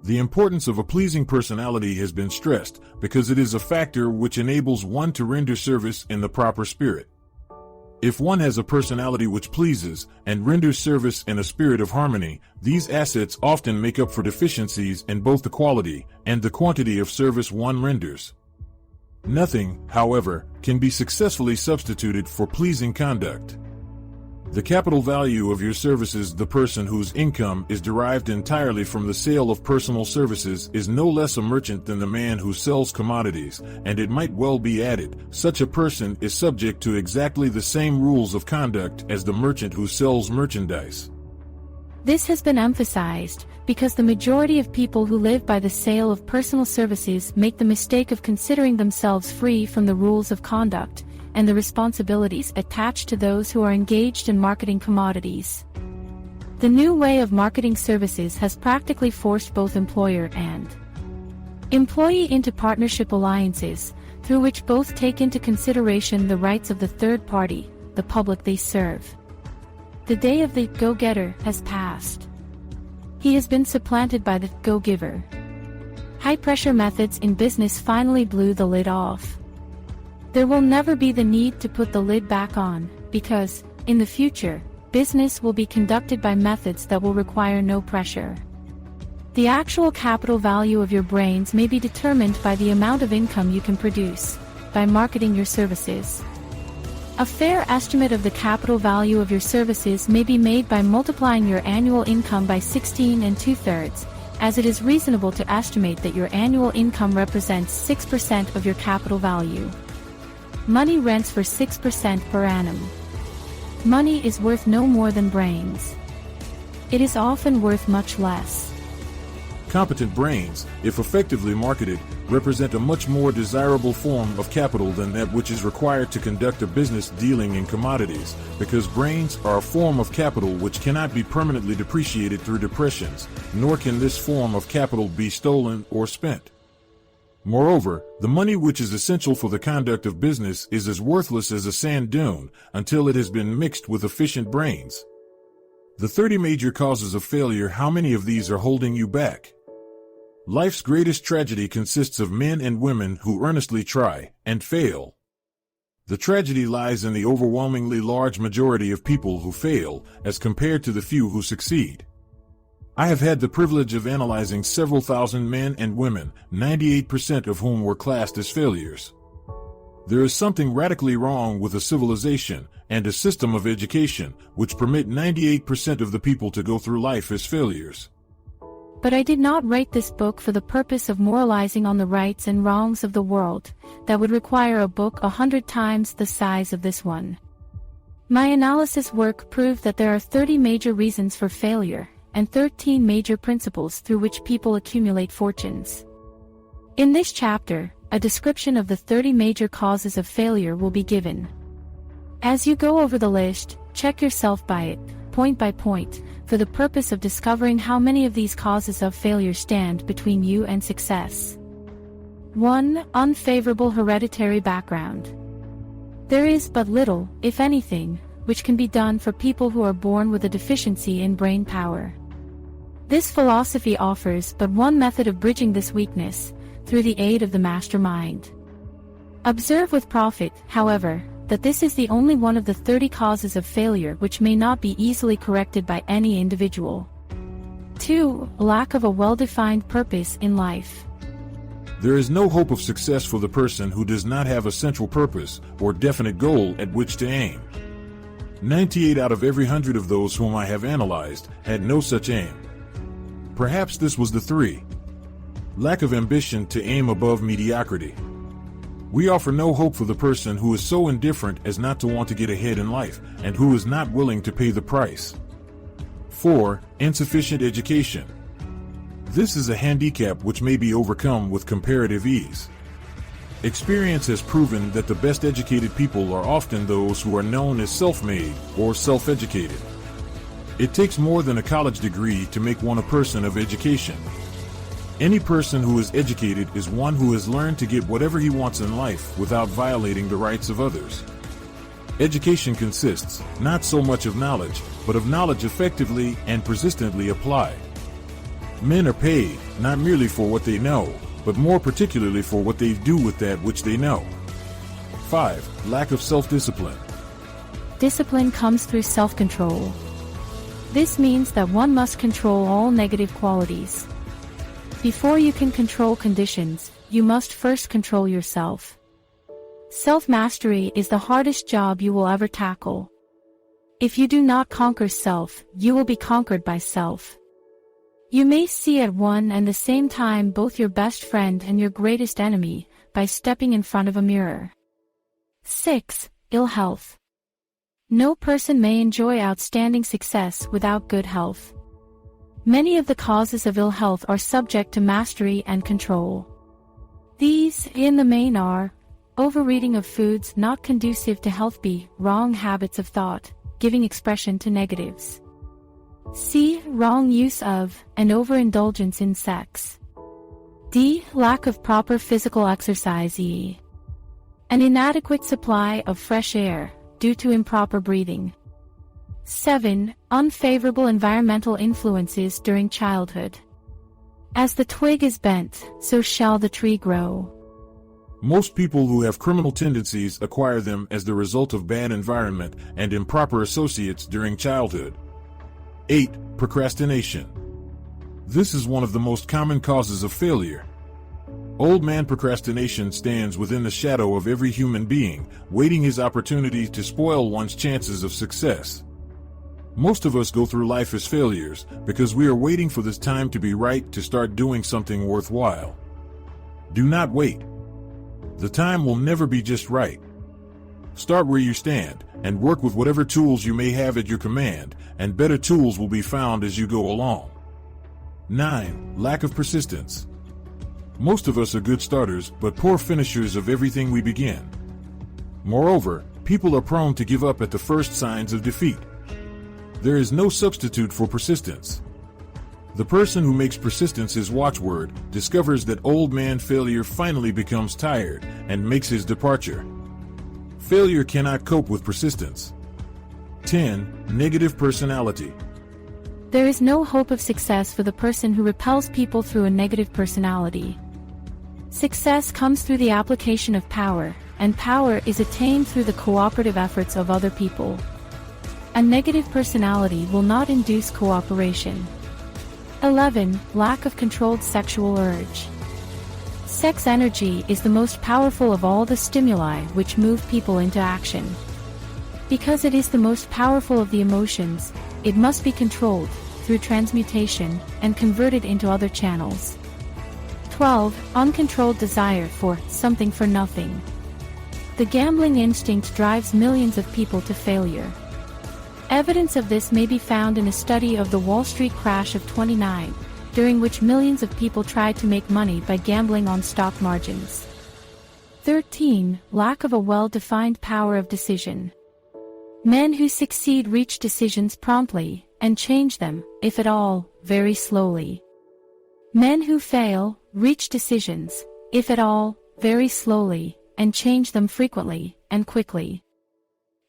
The importance of a pleasing personality has been stressed because it is a factor which enables one to render service in the proper spirit. If one has a personality which pleases and renders service in a spirit of harmony, these assets often make up for deficiencies in both the quality and the quantity of service one renders. Nothing, however, can be successfully substituted for pleasing conduct. The capital value of your services, the person whose income is derived entirely from the sale of personal services, is no less a merchant than the man who sells commodities, and it might well be added, such a person is subject to exactly the same rules of conduct as the merchant who sells merchandise. This has been emphasized because the majority of people who live by the sale of personal services make the mistake of considering themselves free from the rules of conduct and the responsibilities attached to those who are engaged in marketing commodities. The new way of marketing services has practically forced both employer and employee into partnership alliances, through which both take into consideration the rights of the third party, the public they serve. The day of the go-getter has passed. He has been supplanted by the go-giver. High-pressure methods in business finally blew the lid off. There will never be the need to put the lid back on, because, in the future, business will be conducted by methods that will require no pressure. The actual capital value of your brains may be determined by the amount of income you can produce, by marketing your services. A fair estimate of the capital value of your services may be made by multiplying your annual income by 16 2/3, as it is reasonable to estimate that your annual income represents 6% of your capital value. Money rents for 6% per annum. Money is worth no more than brains. It is often worth much less. Competent brains, if effectively marketed, represent a much more desirable form of capital than that which is required to conduct a business dealing in commodities, because brains are a form of capital which cannot be permanently depreciated through depressions, nor can this form of capital be stolen or spent. Moreover, the money which is essential for the conduct of business is as worthless as a sand dune until it has been mixed with efficient brains. The 30 major causes of failure, how many of these are holding you back? Life's greatest tragedy consists of men and women who earnestly try and fail. The tragedy lies in the overwhelmingly large majority of people who fail as compared to the few who succeed. I have had the privilege of analyzing several thousand men and women, 98% of whom were classed as failures. There is something radically wrong with a civilization and a system of education which permit 98% of the people to go through life as failures. But I did not write this book for the purpose of moralizing on the rights and wrongs of the world. That would require a book 100 times the size of this one. My analysis work proved that there are 30 major reasons for failure, and 13 major principles through which people accumulate fortunes. In this chapter, a description of the 30 major causes of failure will be given. As you go over the list, check yourself by it, point by point, for the purpose of discovering how many of these causes of failure stand between you and success. 1. Unfavorable hereditary background. There is but little, if anything, which can be done for people who are born with a deficiency in brain power. This philosophy offers but one method of bridging this weakness, through the aid of the mastermind. Observe with profit, however, that this is the only one of the 30 causes of failure which may not be easily corrected by any individual. 2. Lack of a well-defined purpose in life. There is no hope of success for the person who does not have a central purpose or definite goal at which to aim. 98 out of every 100 of those whom I have analyzed had no such aim. Perhaps this was the 3. Lack of ambition to aim above mediocrity. We offer no hope for the person who is so indifferent as not to want to get ahead in life, and who is not willing to pay the price. 4. Insufficient education. This is a handicap which may be overcome with comparative ease. Experience has proven that the best educated people are often those who are known as self-made or self-educated. It takes more than a college degree to make one a person of education. Any person who is educated is one who has learned to get whatever he wants in life without violating the rights of others. Education consists not so much of knowledge, but of knowledge effectively and persistently applied. Men are paid not merely for what they know, but more particularly for what they do with that which they know. 5. Lack of self-discipline. Discipline comes through self-control. This means that one must control all negative qualities. Before you can control conditions, you must first control yourself. Self-mastery is the hardest job you will ever tackle. If you do not conquer self, you will be conquered by self. You may see at one and the same time both your best friend and your greatest enemy, by stepping in front of a mirror. 6. Ill health. No person may enjoy outstanding success without good health. Many of the causes of ill health are subject to mastery and control. These, in the main, are overeating of foods not conducive to health, B. Wrong habits of thought, giving expression to negatives, C. Wrong use of and overindulgence in sex, D. Lack of proper physical exercise, E. An inadequate supply of fresh air, due to improper breathing. 7. Unfavorable environmental influences during childhood. As the twig is bent, so shall the tree grow. Most people who have criminal tendencies acquire them as the result of bad environment and improper associates during childhood. 8. Procrastination. This is one of the most common causes of failure. Old man procrastination stands within the shadow of every human being, waiting his opportunity to spoil one's chances of success. Most of us go through life as failures because we are waiting for this time to be right to start doing something worthwhile. Do not wait. The time will never be just right. Start where you stand and work with whatever tools you may have at your command, and better tools will be found as you go along. 9. Lack of persistence. Most of us are good starters but poor finishers of everything we begin. Moreover, people are prone to give up at the first signs of defeat. There is no substitute for persistence. The person who makes persistence his watchword discovers that old man failure finally becomes tired and makes his departure. Failure cannot cope with persistence. 10. Negative personality. There is no hope of success for the person who repels people through a negative personality. Success comes through the application of power, and power is attained through the cooperative efforts of other people. A negative personality will not induce cooperation. 11. Lack of controlled sexual urge. Sex energy is the most powerful of all the stimuli which move people into action. Because it is the most powerful of the emotions, it must be controlled through transmutation and converted into other channels. 12. Uncontrolled desire for something for nothing. The gambling instinct drives millions of people to failure. Evidence of this may be found in a study of the Wall Street crash of '29, during which millions of people tried to make money by gambling on stock margins. 13. Lack of a well-defined power of decision. Men who succeed reach decisions promptly, and change them, if at all, very slowly. Men who fail reach decisions, if at all, very slowly, and change them frequently and quickly.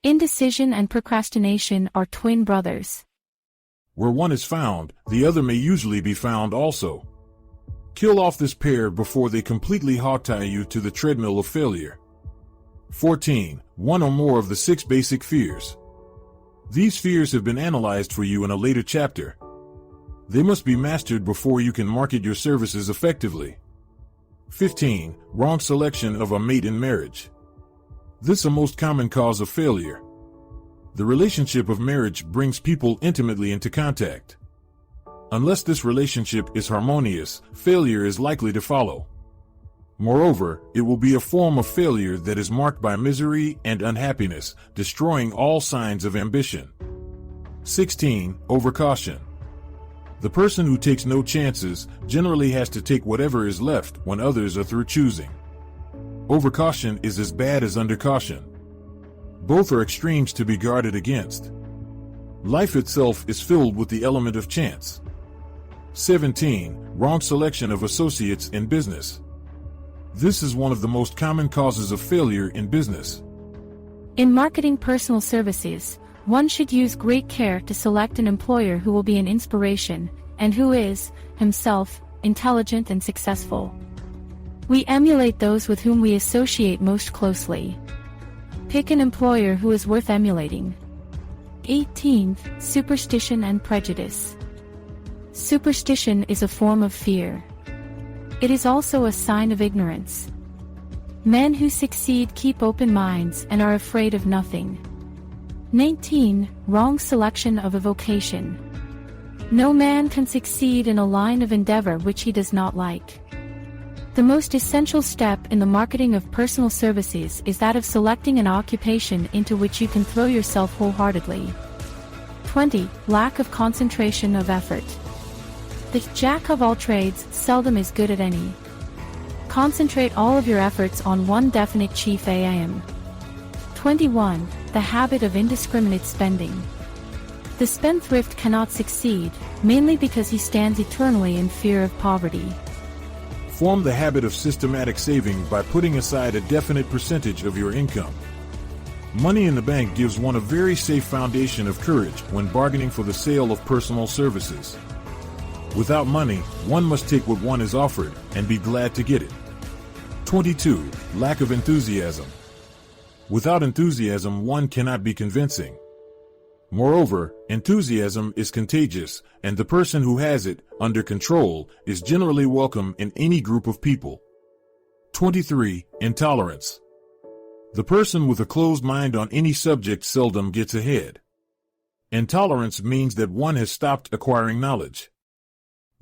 Indecision and procrastination are twin brothers. Where one is found, the other may usually be found also. Kill off this pair before they completely hogtie you to the treadmill of failure. 14. One or more of the 6 basic fears. These fears have been analyzed for you in a later chapter. They must be mastered before you can market your services effectively. 15. Wrong selection of a mate in marriage. This is a most common cause of failure. The relationship of marriage brings people intimately into contact. Unless this relationship is harmonious, failure is likely to follow. Moreover, it will be a form of failure that is marked by misery and unhappiness, destroying all signs of ambition. 16. Overcaution. The person who takes no chances generally has to take whatever is left when others are through choosing. Overcaution is as bad as undercaution. Both are extremes to be guarded against. Life itself is filled with the element of chance. 17. Wrong selection of associates in business. This is one of the most common causes of failure in business. In marketing personal services, one should use great care to select an employer who will be an inspiration, and who is, himself, intelligent and successful. We emulate those with whom we associate most closely. Pick an employer who is worth emulating. 18. Superstition and prejudice. Superstition is a form of fear. It is also a sign of ignorance. Men who succeed keep open minds and are afraid of nothing. 19. Wrong selection of a vocation. No man can succeed in a line of endeavor which he does not like. The most essential step in the marketing of personal services is that of selecting an occupation into which you can throw yourself wholeheartedly. 20. Lack of concentration of effort. The jack of all trades seldom is good at any. Concentrate all of your efforts on one definite chief aim. 21. The habit of indiscriminate spending. The spendthrift cannot succeed, mainly because he stands eternally in fear of poverty. Form the habit of systematic saving by putting aside a definite percentage of your income. Money in the bank gives one a very safe foundation of courage when bargaining for the sale of personal services. Without money, one must take what one is offered and be glad to get it. 22. Lack of enthusiasm. Without enthusiasm, one cannot be convincing. Moreover, enthusiasm is contagious, and the person who has it under control is generally welcome in any group of people. 23. Intolerance. The person with a closed mind on any subject seldom gets ahead. Intolerance means that one has stopped acquiring knowledge.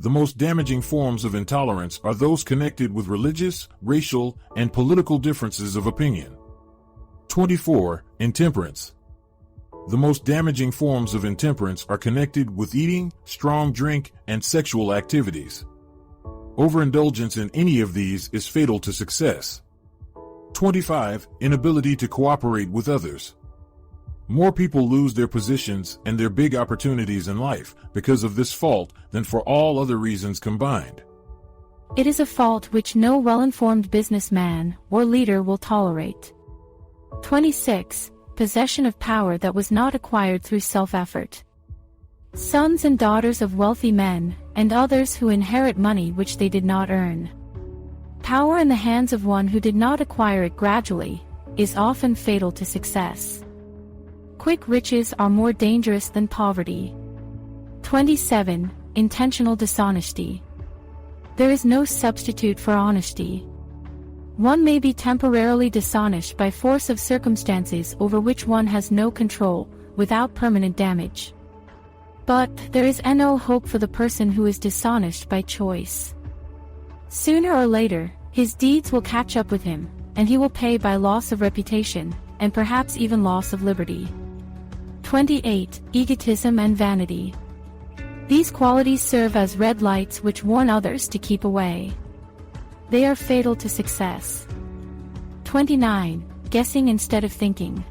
The most damaging forms of intolerance are those connected with religious, racial, and political differences of opinion. 24. Intemperance. The most damaging forms of intemperance are connected with eating, strong drink, and sexual activities. Overindulgence in any of these is fatal to success. 25. Inability to cooperate with others. More people lose their positions and their big opportunities in life because of this fault than for all other reasons combined. It is a fault which no well-informed businessman or leader will tolerate. 26. Possession of power that was not acquired through self-effort. Sons and daughters of wealthy men, and others who inherit money which they did not earn. Power in the hands of one who did not acquire it gradually is often fatal to success. Quick riches are more dangerous than poverty. 27. Intentional dishonesty. There is no substitute for honesty. One may be temporarily dishonest by force of circumstances over which one has no control, without permanent damage. But there is no hope for the person who is dishonest by choice. Sooner or later, his deeds will catch up with him, and he will pay by loss of reputation, and perhaps even loss of liberty. 28. Egotism and vanity. These qualities serve as red lights which warn others to keep away. They are fatal to success. 29. Guessing instead of thinking.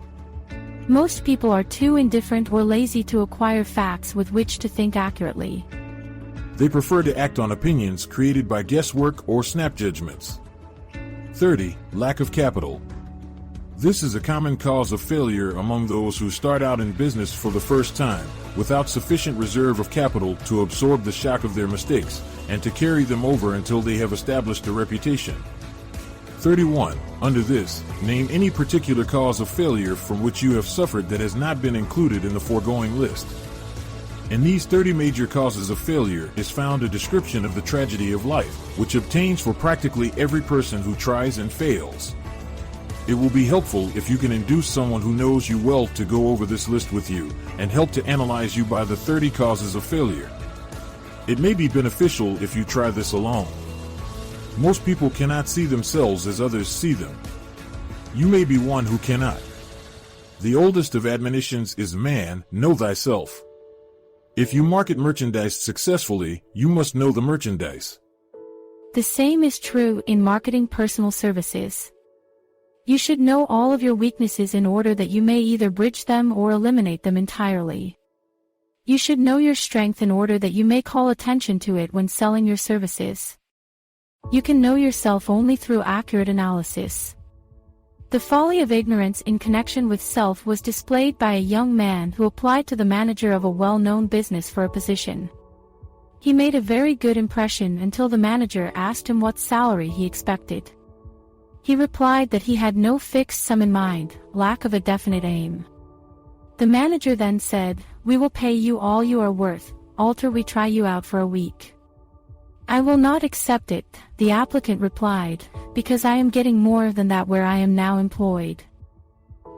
Most people are too indifferent or lazy to acquire facts with which to think accurately. They prefer to act on opinions created by guesswork or snap judgments. 30. Lack of capital. This is a common cause of failure among those who start out in business for the first time, without sufficient reserve of capital to absorb the shock of their mistakes, and to carry them over until they have established a reputation. 31. Under this, name any particular cause of failure from which you have suffered that has not been included in the foregoing list. In these 30 major causes of failure is found a description of the tragedy of life, which obtains for practically every person who tries and fails. It will be helpful if you can induce someone who knows you well to go over this list with you, and help to analyze you by the 30 causes of failure. It may be beneficial if you try this alone. Most people cannot see themselves as others see them. You may be one who cannot. The oldest of admonitions is, man, know thyself. If you market merchandise successfully, you must know the merchandise. The same is true in marketing personal services. You should know all of your weaknesses in order that you may either bridge them or eliminate them entirely. You should know your strength in order that you may call attention to it when selling your services. You can know yourself only through accurate analysis. The folly of ignorance in connection with self was displayed by a young man who applied to the manager of a well-known business for a position. He made a very good impression until the manager asked him what salary he expected. He replied that he had no fixed sum in mind, lack of a definite aim. The manager then said, "We will pay you all you are worth, alter we try you out for a week." "I will not accept it," the applicant replied, "because I am getting more than that where I am now employed."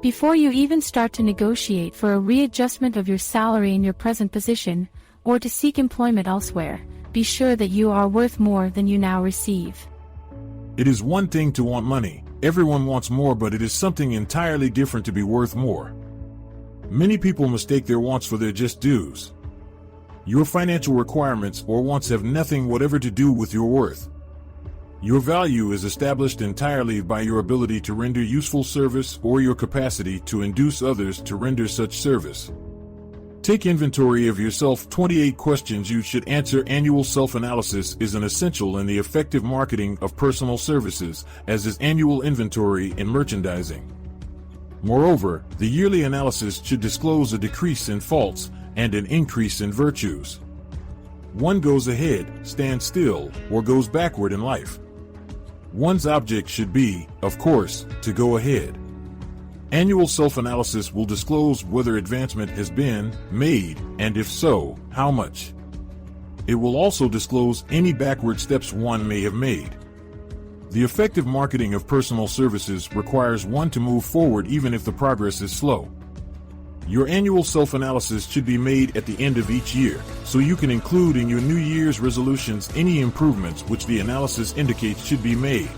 Before you even start to negotiate for a readjustment of your salary in your present position, or to seek employment elsewhere, be sure that you are worth more than you now receive. It is one thing to want money. Everyone wants more, but it is something entirely different to be worth more. Many people mistake their wants for their just dues. Your financial requirements or wants have nothing whatever to do with your worth. Your value is established entirely by your ability to render useful service or your capacity to induce others to render such service. Take inventory of yourself. 28 questions you should answer. Annual self-analysis is an essential in the effective marketing of personal services, as is annual inventory in merchandising. Moreover, the yearly analysis should disclose a decrease in faults and an increase in virtues. One goes ahead, stands still, or goes backward in life. One's object should be, of course, to go ahead. Annual self-analysis will disclose whether advancement has been made, and if so, how much. It will also disclose any backward steps one may have made. The effective marketing of personal services requires one to move forward even if the progress is slow. Your annual self-analysis should be made at the end of each year, so you can include in your New Year's resolutions any improvements which the analysis indicates should be made.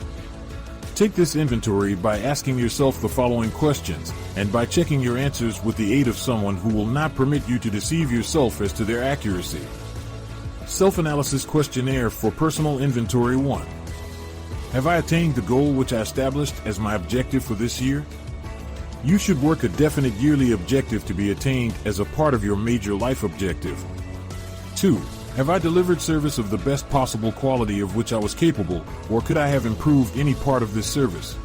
Take this inventory by asking yourself the following questions, and by checking your answers with the aid of someone who will not permit you to deceive yourself as to their accuracy. Self-analysis questionnaire for personal inventory 1. Have I attained the goal which I established as my objective for this year? You should work a definite yearly objective to be attained as a part of your major life objective. 2. Have I delivered service of the best possible quality of which I was capable, or could I have improved any part of this service?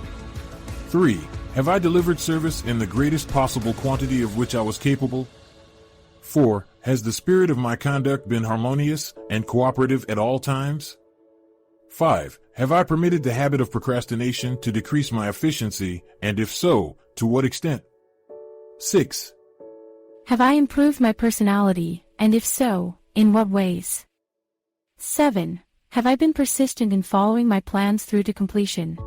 3. Have I delivered service in the greatest possible quantity of which I was capable? 4. Has the spirit of my conduct been harmonious and cooperative at all times? 5. Have I permitted the habit of procrastination to decrease my efficiency, and if so, to what extent? 6. Have I improved my personality, and if so, in what ways? 7. Have I been persistent in following my plans through to completion?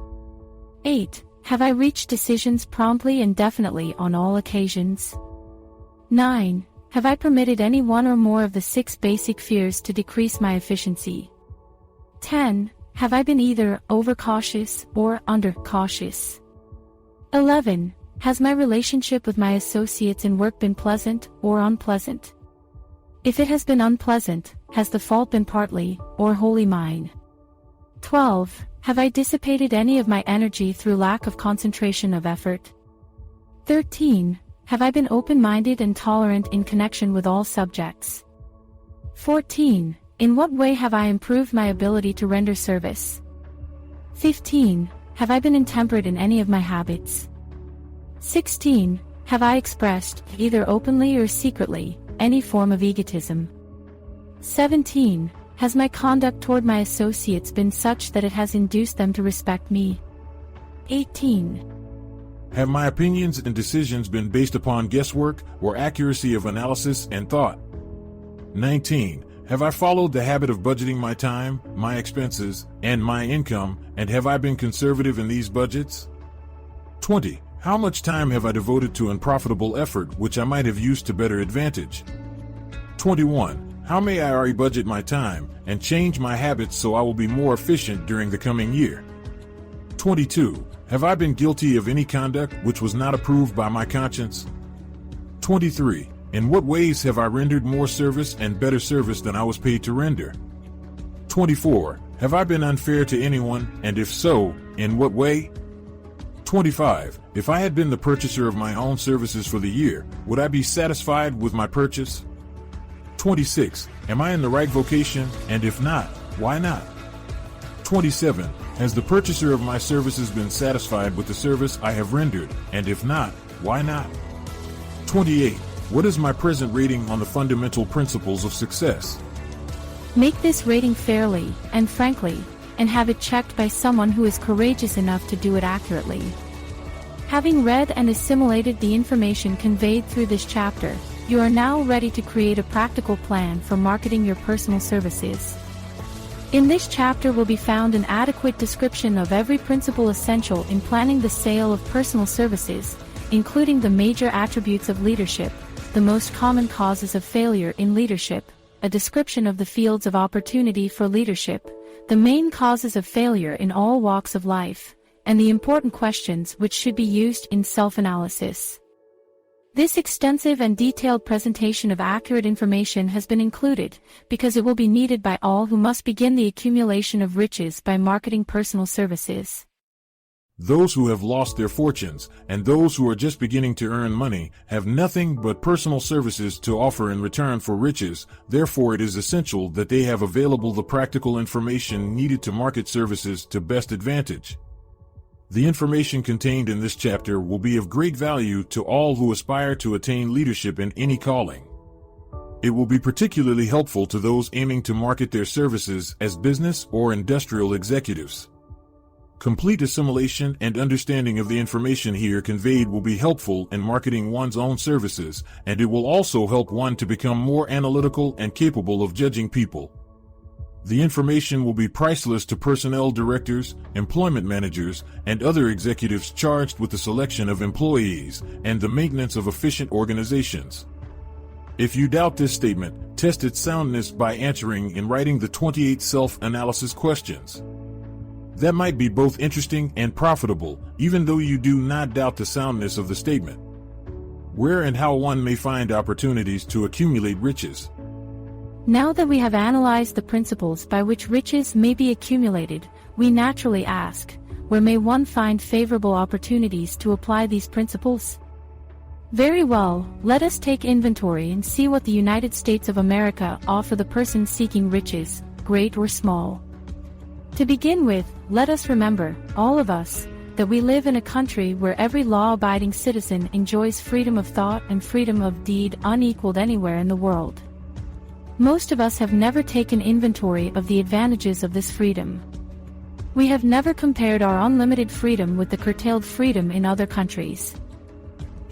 8. Have I reached decisions promptly and definitely on all occasions? 9. Have I permitted any one or more of the 6 basic fears to decrease my efficiency? 10. Have I been either overcautious or undercautious? 11. Has my relationship with my associates in work been pleasant or unpleasant? If it has been unpleasant, has the fault been partly or wholly mine? 12. Have I dissipated any of my energy through lack of concentration of effort? 13. Have I been open-minded and tolerant in connection with all subjects? 14. In what way have I improved my ability to render service? 15. Have I been intemperate in any of my habits? 16. Have I expressed, either openly or secretly, any form of egotism? 17. Has my conduct toward my associates been such that it has induced them to respect me? 18. Have my opinions and decisions been based upon guesswork or accuracy of analysis and thought? 19. Have I followed the habit of budgeting my time, my expenses, and my income, and have I been conservative in these budgets? 20. How much time have I devoted to unprofitable effort which I might have used to better advantage? 21. How may I rebudget my time and change my habits so I will be more efficient during the coming year? 22. Have I been guilty of any conduct which was not approved by my conscience? 23. In what ways have I rendered more service and better service than I was paid to render? 24. Have I been unfair to anyone, and if so, in what way? 25. If I had been the purchaser of my own services for the year, would I be satisfied with my purchase? 26. Am I in the right vocation, and if not, why not? 27. Has the purchaser of my services been satisfied with the service I have rendered, and if not, why not? 28. What is my present rating on the fundamental principles of success? Make this rating fairly and frankly, and have it checked by someone who is courageous enough to do it accurately. Having read and assimilated the information conveyed through this chapter, you are now ready to create a practical plan for marketing your personal services. In this chapter will be found an adequate description of every principle essential in planning the sale of personal services, including the major attributes of leadership, the most common causes of failure in leadership, a description of the fields of opportunity for leadership, the main causes of failure in all walks of life, and the important questions which should be used in self-analysis. This extensive and detailed presentation of accurate information has been included because it will be needed by all who must begin the accumulation of riches by marketing personal services. Those who have lost their fortunes and those who are just beginning to earn money have nothing but personal services to offer in return for riches. Therefore, it is essential that they have available the practical information needed to market services to best advantage. The information contained in this chapter will be of great value to all who aspire to attain leadership in any calling. It will be particularly helpful to those aiming to market their services as business or industrial executives. Complete assimilation and understanding of the information here conveyed will be helpful in marketing one's own services, and it will also help one to become more analytical and capable of judging people. The information will be priceless to personnel directors, employment managers, and other executives charged with the selection of employees and the maintenance of efficient organizations. If you doubt this statement, test its soundness by answering and writing the 28 self-analysis questions. That might be both interesting and profitable, even though you do not doubt the soundness of the statement. Where and how one may find opportunities to accumulate riches. Now that we have analyzed the principles by which riches may be accumulated, we naturally ask, where may one find favorable opportunities to apply these principles? Very well, let us take inventory and see what the United States of America offer the person seeking riches, great or small. To begin with, let us remember, all of us, that we live in a country where every law-abiding citizen enjoys freedom of thought and freedom of deed unequaled anywhere in the world. Most of us have never taken inventory of the advantages of this freedom. We have never compared our unlimited freedom with the curtailed freedom in other countries.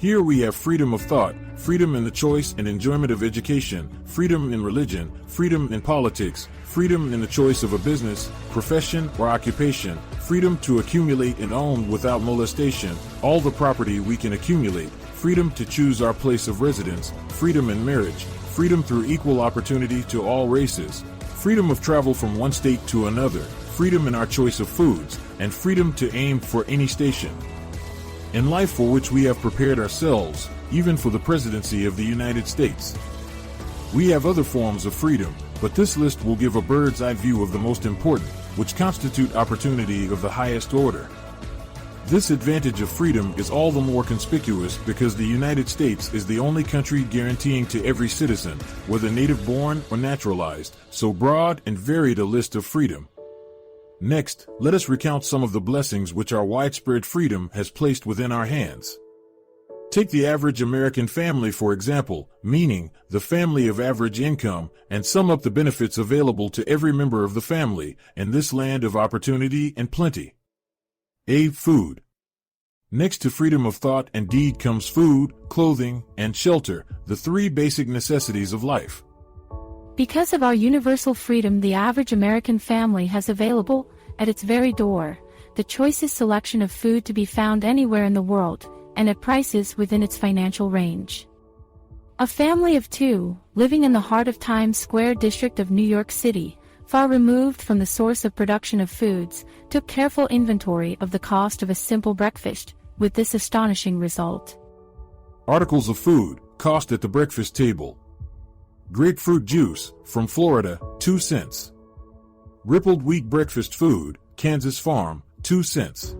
Here we have freedom of thought, freedom in the choice and enjoyment of education, freedom in religion, freedom in politics, freedom in the choice of a business, profession, or occupation, freedom to accumulate and own without molestation all the property we can accumulate, freedom to choose our place of residence, freedom in marriage, freedom through equal opportunity to all races, freedom of travel from one state to another, freedom in our choice of foods, and freedom to aim for any station in life for which we have prepared ourselves, even for the presidency of the United States. We have other forms of freedom, but this list will give a bird's eye view of the most important, which constitute opportunity of the highest order. This advantage of freedom is all the more conspicuous because the United States is the only country guaranteeing to every citizen, whether native-born or naturalized, so broad and varied a list of freedom. Next, let us recount some of the blessings which our widespread freedom has placed within our hands. Take the average American family for example, meaning the family of average income, and sum up the benefits available to every member of the family in this land of opportunity and plenty. A. Food. Next to freedom of thought and deed comes food, clothing, and shelter, the three basic necessities of life. Because of our universal freedom, the average American family has available, at its very door, the choicest selection of food to be found anywhere in the world, and at prices within its financial range. A family of two, living in the heart of Times Square district of New York City, far removed from the source of production of foods, took careful inventory of the cost of a simple breakfast, with this astonishing result. Articles of food, cost at the breakfast table. Grapefruit juice, from Florida, 2 cents. Rippled wheat breakfast food, Kansas Farm, 2 cents.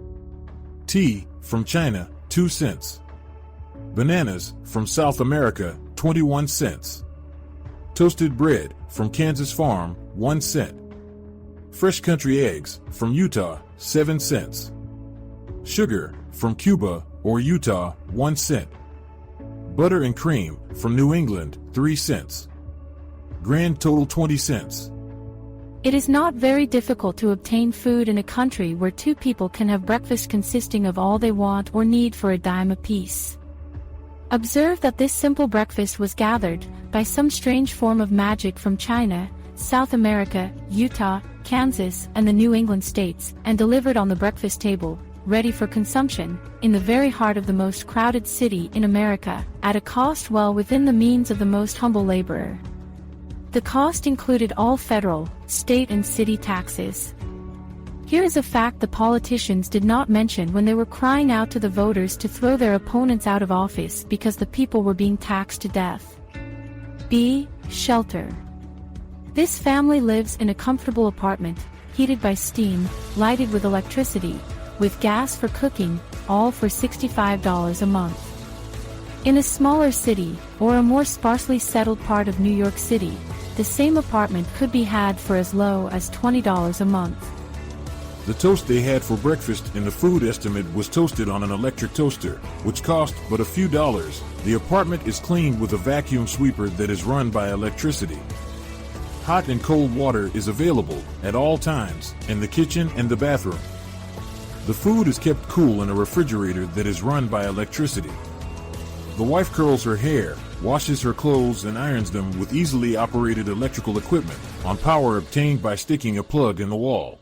Tea, from China, 2 cents. Bananas, from South America, 21 cents. Toasted bread, from Kansas Farm, 1 cent. Fresh country eggs, from Utah, 7 cents. Sugar, from Cuba or Utah, 1 cent. Butter and cream, from New England, 3 cents. Grand total 20 cents. It is not very difficult to obtain food in a country where two people can have breakfast consisting of all they want or need for a dime apiece. Observe that this simple breakfast was gathered, by some strange form of magic, from China, South America, Utah, Kansas, and the New England states, and delivered on the breakfast table, ready for consumption, in the very heart of the most crowded city in America, at a cost well within the means of the most humble laborer. The cost included all federal, state, and city taxes. Here is a fact the politicians did not mention when they were crying out to the voters to throw their opponents out of office because the people were being taxed to death. B. Shelter. This family lives in a comfortable apartment, heated by steam, lighted with electricity, with gas for cooking, all for $65 a month. In a smaller city, or a more sparsely settled part of New York City, the same apartment could be had for as low as $20 a month. The toast they had for breakfast in the food estimate was toasted on an electric toaster, which cost but a few dollars. The apartment is cleaned with a vacuum sweeper that is run by electricity. Hot and cold water is available at all times in the kitchen and the bathroom. The food is kept cool in a refrigerator that is run by electricity. The wife curls her hair, washes her clothes and irons them with easily operated electrical equipment on power obtained by sticking a plug in the wall.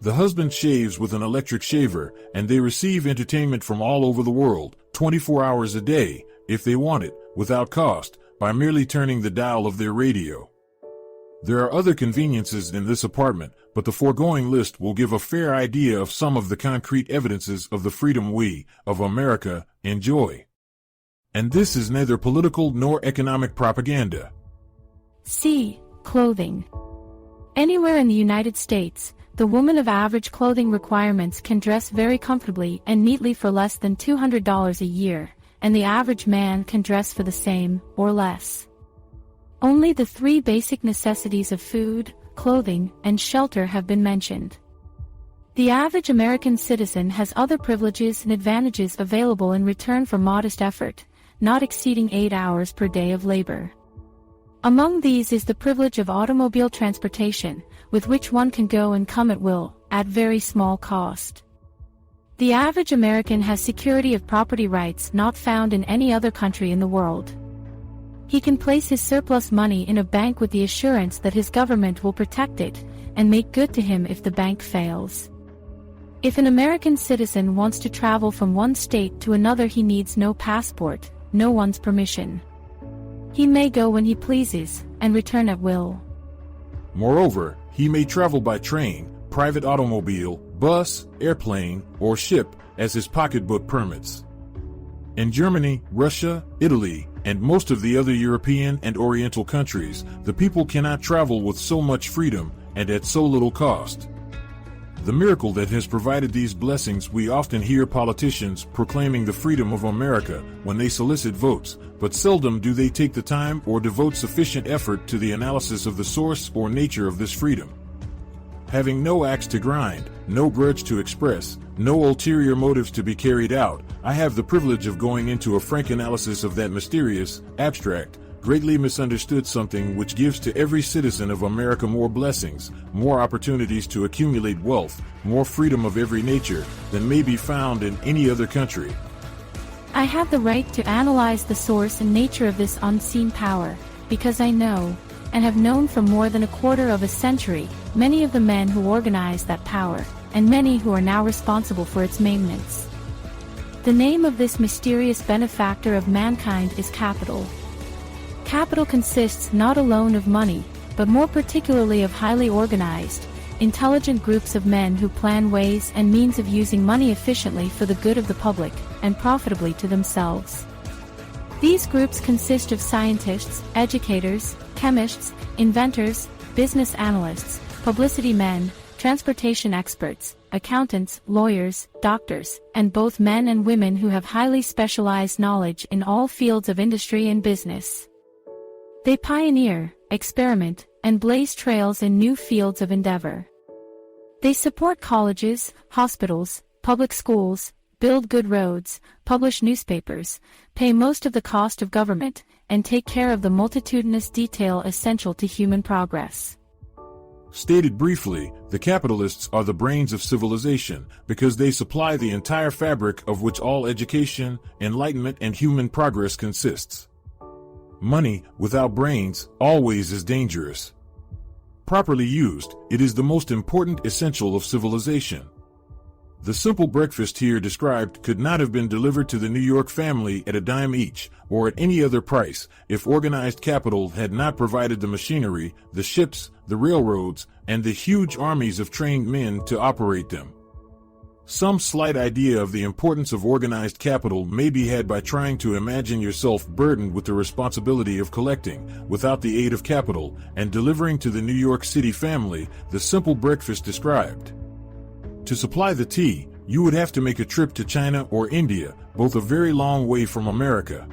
The husband shaves with an electric shaver, and they receive entertainment from all over the world, 24 hours a day, if they want it, without cost, by merely turning the dial of their radio. There are other conveniences in this apartment, but the foregoing list will give a fair idea of some of the concrete evidences of the freedom we, of America, enjoy. And this is neither political nor economic propaganda. C. Clothing. Anywhere in the United States, the woman of average clothing requirements can dress very comfortably and neatly for less than $200 a year, and the average man can dress for the same, or less. Only the three basic necessities of food, clothing, and shelter have been mentioned. The average American citizen has other privileges and advantages available in return for modest effort, not exceeding 8 hours per day of labor. Among these is the privilege of automobile transportation, with which one can go and come at will, at very small cost. The average American has security of property rights not found in any other country in the world. He can place his surplus money in a bank with the assurance that his government will protect it, and make good to him if the bank fails. If an American citizen wants to travel from one state to another, he needs no passport, no one's permission. He may go when he pleases, and return at will. Moreover, he may travel by train, private automobile, bus, airplane, or ship, as his pocketbook permits. In Germany, Russia, Italy, and most of the other European and Oriental countries, the people cannot travel with so much freedom and at so little cost. The miracle that has provided these blessings, we often hear politicians proclaiming the freedom of America when they solicit votes, but seldom do they take the time or devote sufficient effort to the analysis of the source or nature of this freedom. Having no axe to grind, no grudge to express, no ulterior motives to be carried out, I have the privilege of going into a frank analysis of that mysterious, abstract, greatly misunderstood something which gives to every citizen of America more blessings, more opportunities to accumulate wealth, more freedom of every nature than may be found in any other country. I have the right to analyze the source and nature of this unseen power, because I know, and have known for more than a quarter of a century, many of the men who organize that power, and many who are now responsible for its maintenance. The name of this mysterious benefactor of mankind is capital. Capital consists not alone of money, but more particularly of highly organized, intelligent groups of men who plan ways and means of using money efficiently for the good of the public, and profitably to themselves. These groups consist of scientists, educators, chemists, inventors, business analysts, publicity men, transportation experts, accountants, lawyers, doctors, and both men and women who have highly specialized knowledge in all fields of industry and business. They pioneer, experiment, and blaze trails in new fields of endeavor. They support colleges, hospitals, public schools, build good roads, publish newspapers, pay most of the cost of government, and take care of the multitudinous detail essential to human progress. Stated briefly, the capitalists are the brains of civilization because they supply the entire fabric of which all education, enlightenment, and human progress consists. Money, without brains, always is dangerous. Properly used, it is the most important essential of civilization. The simple breakfast here described could not have been delivered to the New York family at a dime each, or at any other price, if organized capital had not provided the machinery, the ships, the railroads, and the huge armies of trained men to operate them. Some slight idea of the importance of organized capital may be had by trying to imagine yourself burdened with the responsibility of collecting, without the aid of capital, and delivering to the New York City family the simple breakfast described. To supply the tea, you would have to make a trip to China or India, both a very long way from America.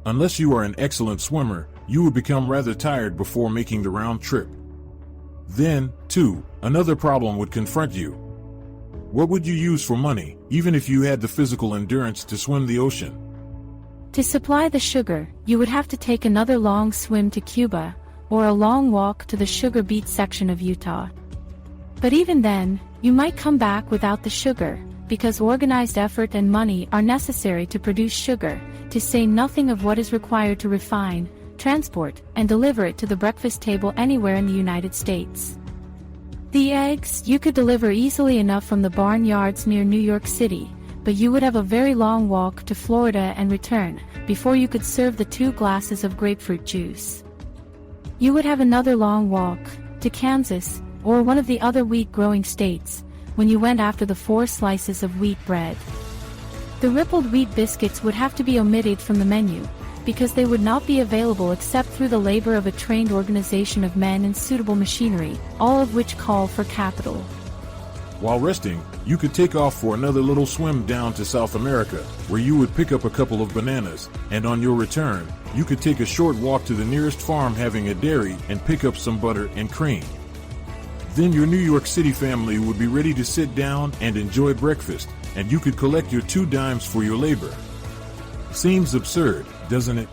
Unless you are an excellent swimmer, you would become rather tired before making the round trip. Then, too, another problem would confront you. What would you use for money, even if you had the physical endurance to swim the ocean? To supply the sugar, you would have to take another long swim to Cuba, or a long walk to the sugar beet section of Utah. But even then, you might come back without the sugar, because organized effort and money are necessary to produce sugar, to say nothing of what is required to refine, transport, and deliver it to the breakfast table anywhere in the United States. The eggs you could deliver easily enough from the barnyards near New York City, but you would have a very long walk to Florida and return before you could serve the 2 glasses of grapefruit juice. You would have another long walk to Kansas or one of the other wheat-growing states when you went after the 4 slices of wheat bread. The rippled wheat biscuits would have to be omitted from the menu, because they would not be available except through the labor of a trained organization of men and suitable machinery, all of which call for capital. While resting, you could take off for another little swim down to South America, where you would pick up a couple of bananas, and on your return, you could take a short walk to the nearest farm having a dairy and pick up some butter and cream. Then your New York City family would be ready to sit down and enjoy breakfast, and you could collect your 2 dimes for your labor. Seems absurd, doesn't it?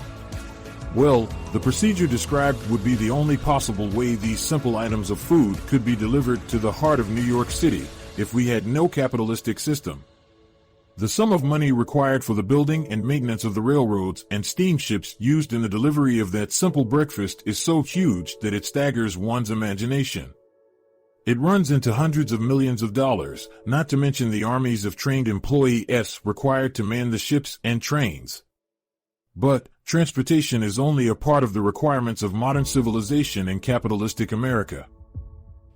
Well, the procedure described would be the only possible way these simple items of food could be delivered to the heart of New York City if we had no capitalistic system. The sum of money required for the building and maintenance of the railroads and steamships used in the delivery of that simple breakfast is so huge that it staggers one's imagination. It runs into hundreds of millions of dollars, not to mention the armies of trained employees required to man the ships and trains. But transportation is only a part of the requirements of modern civilization in capitalistic America.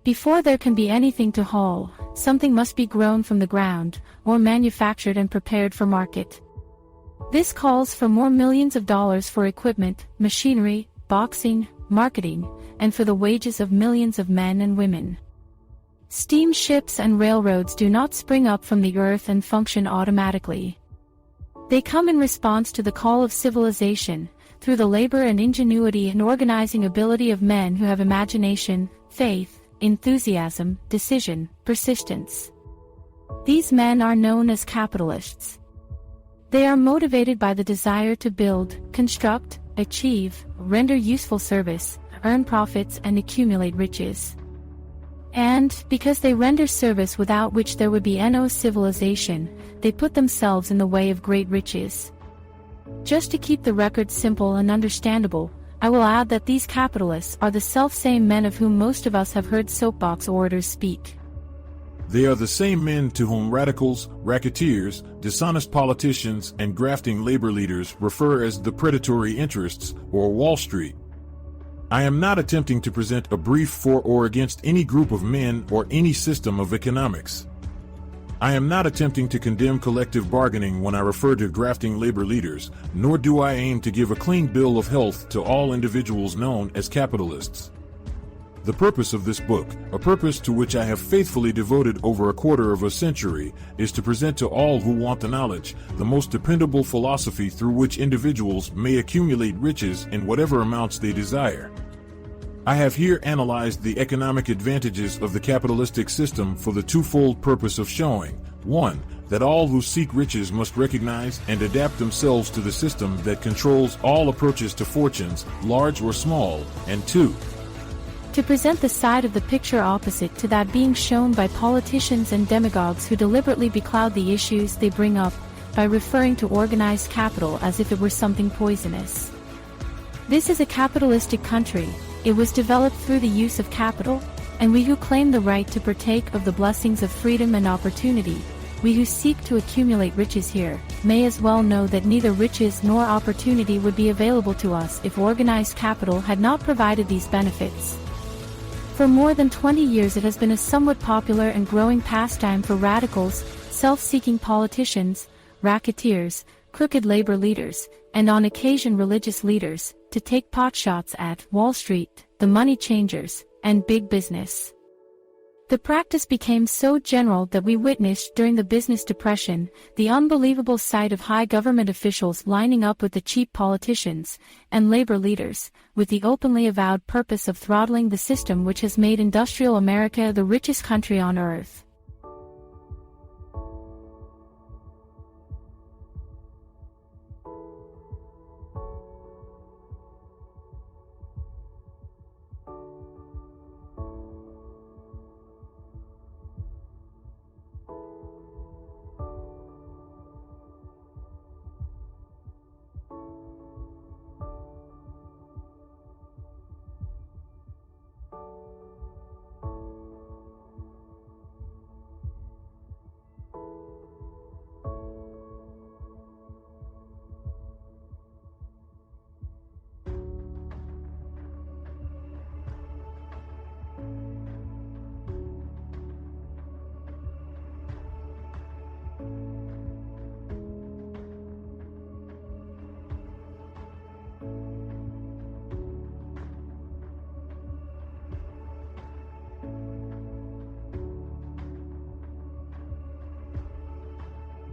Before there can be anything to haul, something must be grown from the ground, or manufactured and prepared for market. This calls for more millions of dollars for equipment, machinery, boxing, marketing, and for the wages of millions of men and women. Steamships and railroads do not spring up from the earth and function automatically. They come in response to the call of civilization, through the labor and ingenuity and organizing ability of men who have imagination, faith, enthusiasm, decision, persistence. These men are known as capitalists. They are motivated by the desire to build, construct, achieve, render useful service, earn profits and accumulate riches. And, because they render service without which there would be no civilization, they put themselves in the way of great riches. Just to keep the record simple and understandable, I will add that these capitalists are the self-same men of whom most of us have heard soapbox orators speak. They are the same men to whom radicals, racketeers, dishonest politicians, and grafting labor leaders refer as the predatory interests, or Wall Street. I am not attempting to present a brief for or against any group of men or any system of economics. I am not attempting to condemn collective bargaining when I refer to grafting labor leaders, nor do I aim to give a clean bill of health to all individuals known as capitalists. The purpose of this book, a purpose to which I have faithfully devoted over a quarter of a century, is to present to all who want the knowledge, the most dependable philosophy through which individuals may accumulate riches in whatever amounts they desire. I have here analyzed the economic advantages of the capitalistic system for the twofold purpose of showing, 1, that all who seek riches must recognize and adapt themselves to the system that controls all approaches to fortunes, large or small, and 2, to present the side of the picture opposite to that being shown by politicians and demagogues who deliberately becloud the issues they bring up by referring to organized capital as if it were something poisonous. This is a capitalistic country. It was developed through the use of capital, and we who claim the right to partake of the blessings of freedom and opportunity, we who seek to accumulate riches here, may as well know that neither riches nor opportunity would be available to us if organized capital had not provided these benefits. For more than 20 years it has been a somewhat popular and growing pastime for radicals, self-seeking politicians, racketeers, crooked labor leaders, and on occasion religious leaders, to take potshots at Wall Street, the money changers, and big business. The practice became so general that we witnessed during the business depression the unbelievable sight of high government officials lining up with the cheap politicians and labor leaders, with the openly avowed purpose of throttling the system which has made industrial America the richest country on earth.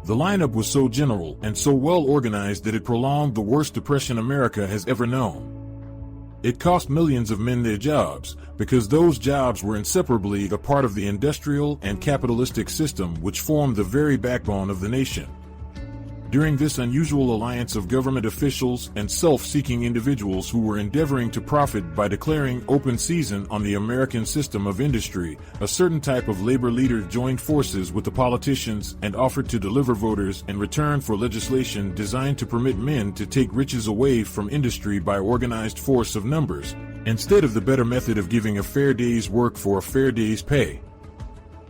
The lineup was so general and so well organized that it prolonged the worst depression America has ever known. It cost millions of men their jobs, because those jobs were inseparably a part of the industrial and capitalistic system which formed the very backbone of the nation. During this unusual alliance of government officials and self-seeking individuals who were endeavoring to profit by declaring open season on the American system of industry, a certain type of labor leader joined forces with the politicians and offered to deliver voters in return for legislation designed to permit men to take riches away from industry by organized force of numbers, instead of the better method of giving a fair day's work for a fair day's pay.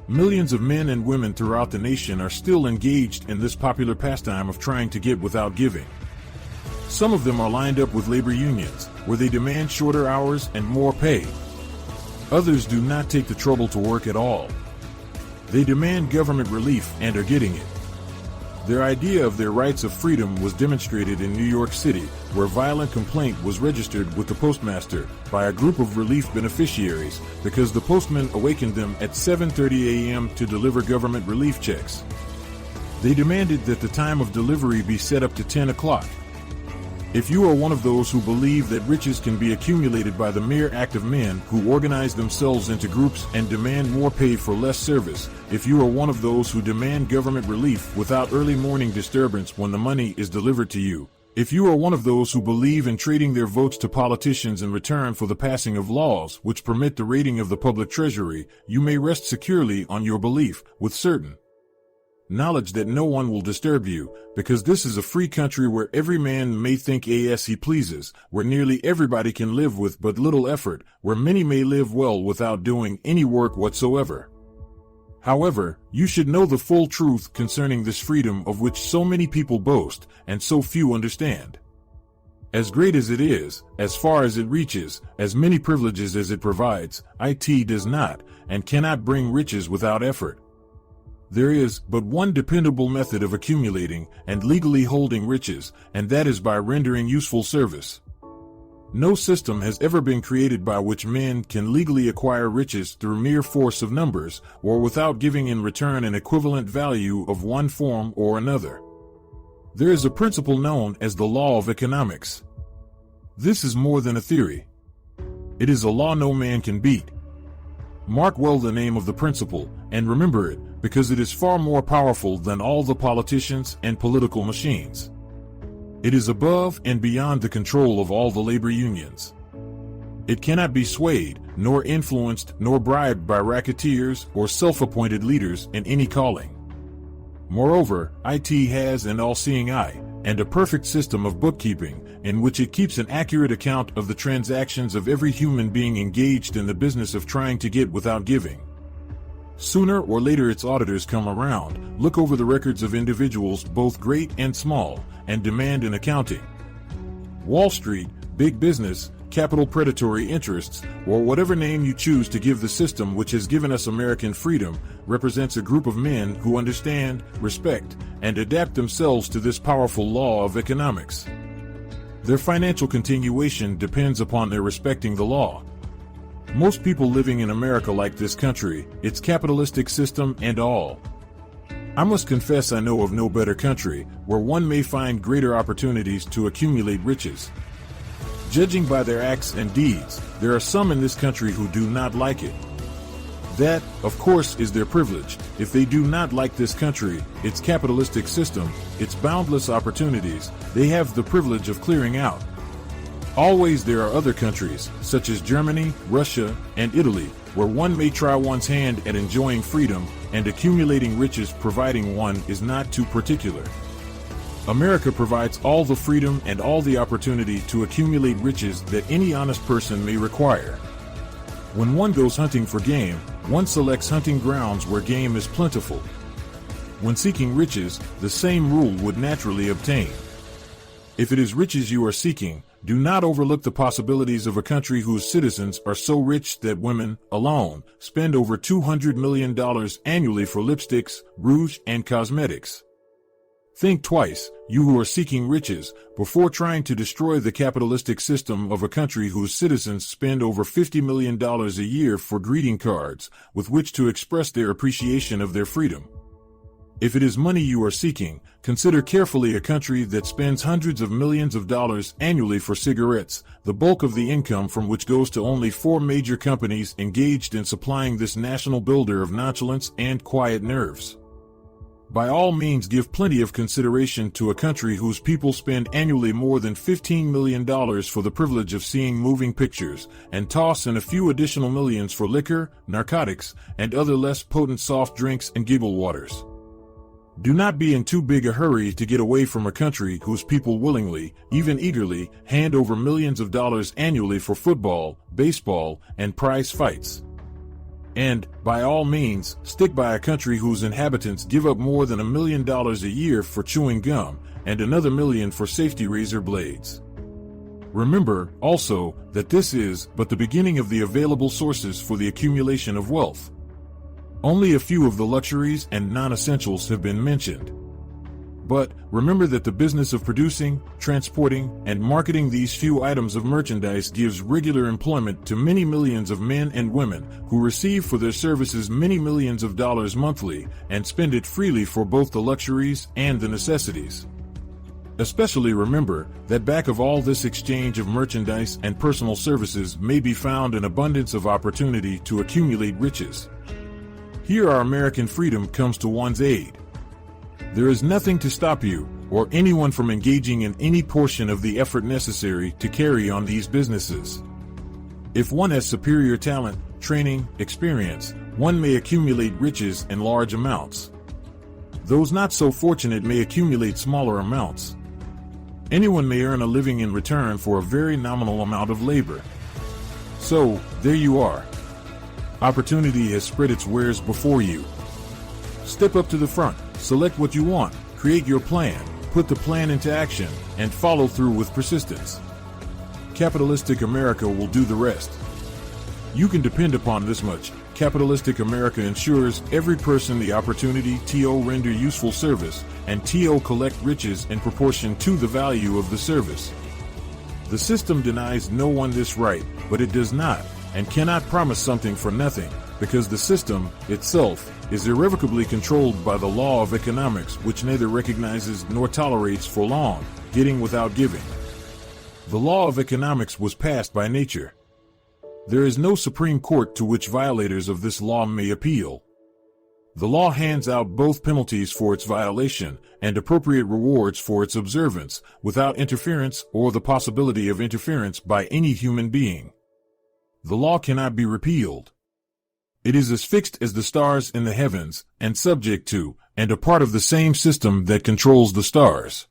Millions of men and women throughout the nation are still engaged in this popular pastime of trying to get without giving. Some of them are lined up with labor unions, where they demand shorter hours and more pay. Others do not take the trouble to work at all. They demand government relief and are getting it. Their idea of their rights of freedom was demonstrated in New York City, where violent complaint was registered with the postmaster by a group of relief beneficiaries because the postman awakened them at 7:30 a.m. to deliver government relief checks. They demanded that the time of delivery be set up to 10 o'clock. If you are one of those who believe that riches can be accumulated by the mere act of men who organize themselves into groups and demand more pay for less service, if you are one of those who demand government relief without early morning disturbance when the money is delivered to you, if you are one of those who believe in trading their votes to politicians in return for the passing of laws which permit the raiding of the public treasury, you may rest securely on your belief, with certain knowledge that no one will disturb you, because this is a free country where every man may think as he pleases, where nearly everybody can live with but little effort, where many may live well without doing any work whatsoever. However, you should know the full truth concerning this freedom of which so many people boast and so few understand. As great as it is, as far as it reaches, as many privileges as it provides, it does not and cannot bring riches without effort. There is but one dependable method of accumulating and legally holding riches, and that is by rendering useful service. No system has ever been created by which men can legally acquire riches through mere force of numbers, or without giving in return an equivalent value of one form or another. There is a principle known as the law of economics. This is more than a theory. It is a law no man can beat. Mark well the name of the principle, and remember it, because it is far more powerful than all the politicians and political machines. It is above and beyond the control of all the labor unions. It cannot be swayed, nor influenced, nor bribed by racketeers or self-appointed leaders in any calling. Moreover, IT has an all-seeing eye, and a perfect system of bookkeeping, in which it keeps an accurate account of the transactions of every human being engaged in the business of trying to get without giving. Sooner or later its auditors come around, look over the records of individuals both great and small, and demand an accounting. Wall Street, big business, capital predatory interests, or whatever name you choose to give the system which has given us American freedom, represents a group of men who understand, respect, and adapt themselves to this powerful law of economics. Their financial continuation depends upon their respecting the law. Most people living in America like this country, its capitalistic system and all. I must confess I know of no better country where one may find greater opportunities to accumulate riches. Judging by their acts and deeds, there are some in this country who do not like it. That, of course, is their privilege. If they do not like this country, its capitalistic system, its boundless opportunities, they have the privilege of clearing out. Always there are other countries, such as Germany, Russia, and Italy, where one may try one's hand at enjoying freedom and accumulating riches providing one is not too particular. America provides all the freedom and all the opportunity to accumulate riches that any honest person may require. When one goes hunting for game, one selects hunting grounds where game is plentiful. When seeking riches, the same rule would naturally obtain. If it is riches you are seeking, do not overlook the possibilities of a country whose citizens are so rich that women, alone, spend over $200 million annually for lipsticks, rouge, and cosmetics. Think twice, you who are seeking riches, before trying to destroy the capitalistic system of a country whose citizens spend over $50 million a year for greeting cards, with which to express their appreciation of their freedom. If it is money you are seeking, consider carefully a country that spends hundreds of millions of dollars annually for cigarettes, the bulk of the income from which goes to only 4 major companies engaged in supplying this national builder of nonchalance and quiet nerves. By all means, give plenty of consideration to a country whose people spend annually more than $15 million for the privilege of seeing moving pictures, and toss in a few additional millions for liquor, narcotics, and other less potent soft drinks and giggle waters. Do not be in too big a hurry to get away from a country whose people willingly, even eagerly, hand over millions of dollars annually for football, baseball, and prize fights. And, by all means, stick by a country whose inhabitants give up more than $1 million a year for chewing gum, and another $1 million for safety razor blades. Remember, also, that this is but the beginning of the available sources for the accumulation of wealth. Only a few of the luxuries and non-essentials have been mentioned. But, remember that the business of producing, transporting, and marketing these few items of merchandise gives regular employment to many millions of men and women who receive for their services many millions of dollars monthly and spend it freely for both the luxuries and the necessities. Especially remember that back of all this exchange of merchandise and personal services may be found an abundance of opportunity to accumulate riches. Here our American freedom comes to one's aid. There is nothing to stop you, or anyone from engaging in any portion of the effort necessary to carry on these businesses. If one has superior talent, training, experience, one may accumulate riches in large amounts. Those not so fortunate may accumulate smaller amounts. Anyone may earn a living in return for a very nominal amount of labor. So, there you are. Opportunity has spread its wares before you. Step up to the front, select what you want, create your plan, put the plan into action, and follow through with persistence. Capitalistic America will do the rest. You can depend upon this much. Capitalistic America ensures every person the opportunity to render useful service and to collect riches in proportion to the value of the service. The system denies no one this right, but it does not and cannot promise something for nothing, because the system itself is irrevocably controlled by the law of economics, which neither recognizes nor tolerates for long getting without giving. The law of economics was passed by nature. There is no Supreme Court to which violators of this law may appeal. The law hands out both penalties for its violation and appropriate rewards for its observance, without interference or the possibility of interference by any human being. The law cannot be repealed. It is as fixed as the stars in the heavens, and subject to, and a part of the same system that controls the stars.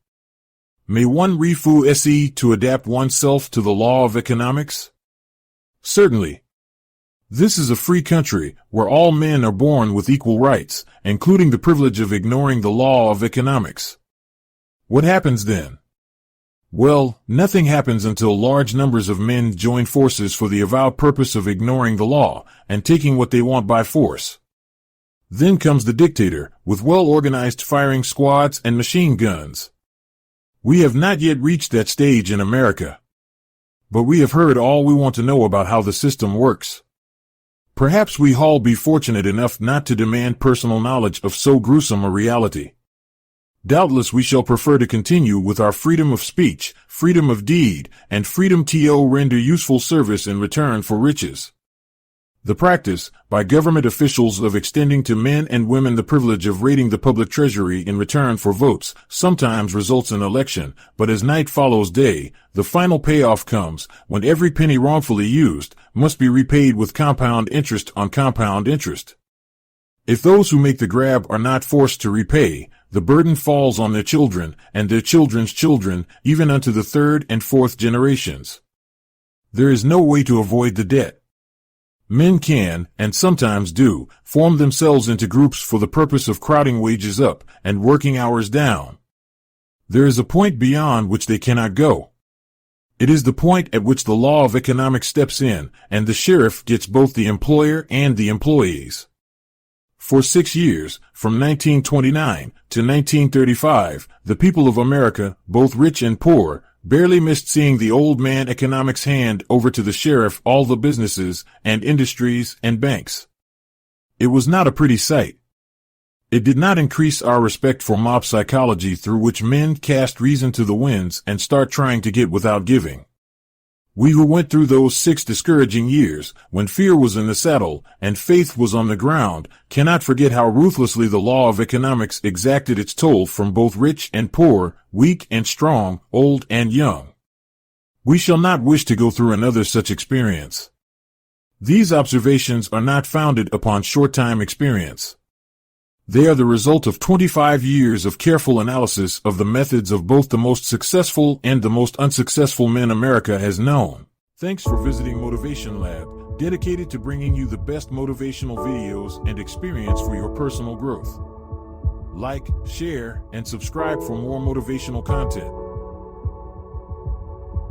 May one refuse to adapt oneself to the law of economics? Certainly. This is a free country, where all men are born with equal rights, including the privilege of ignoring the law of economics. What happens then? Well, nothing happens until large numbers of men join forces for the avowed purpose of ignoring the law and taking what they want by force. Then comes the dictator, with well-organized firing squads and machine guns. We have not yet reached that stage in America. But we have heard all we want to know about how the system works. Perhaps we all be fortunate enough not to demand personal knowledge of so gruesome a reality. Doubtless we shall prefer to continue with our freedom of speech, freedom of deed, and freedom to render useful service in return for riches. The practice, by government officials, of extending to men and women the privilege of raiding the public treasury in return for votes, sometimes results in election, but as night follows day, the final payoff comes, when every penny wrongfully used must be repaid with compound interest on compound interest. If those who make the grab are not forced to repay, the burden falls on their children and their children's children, even unto the third and fourth generations. There is no way to avoid the debt. Men can, and sometimes do, form themselves into groups for the purpose of crowding wages up and working hours down. There is a point beyond which they cannot go. It is the point at which the law of economics steps in, and the sheriff gets both the employer and the employees. For 6 years, from 1929 to 1935, the people of America, both rich and poor, barely missed seeing the old man economics hand over to the sheriff all the businesses and industries and banks. It was not a pretty sight. It did not increase our respect for mob psychology, through which men cast reason to the winds and start trying to get without giving. We who went through those 6 discouraging years, when fear was in the saddle and faith was on the ground, cannot forget how ruthlessly the law of economics exacted its toll from both rich and poor, weak and strong, old and young. We shall not wish to go through another such experience. These observations are not founded upon short-time experience. They are the result of 25 years of careful analysis of the methods of both the most successful and the most unsuccessful men America has known. Thanks for visiting MotivationLab, dedicated to bringing you the best motivational videos and experience for your personal growth. Like, share, and subscribe for more motivational content.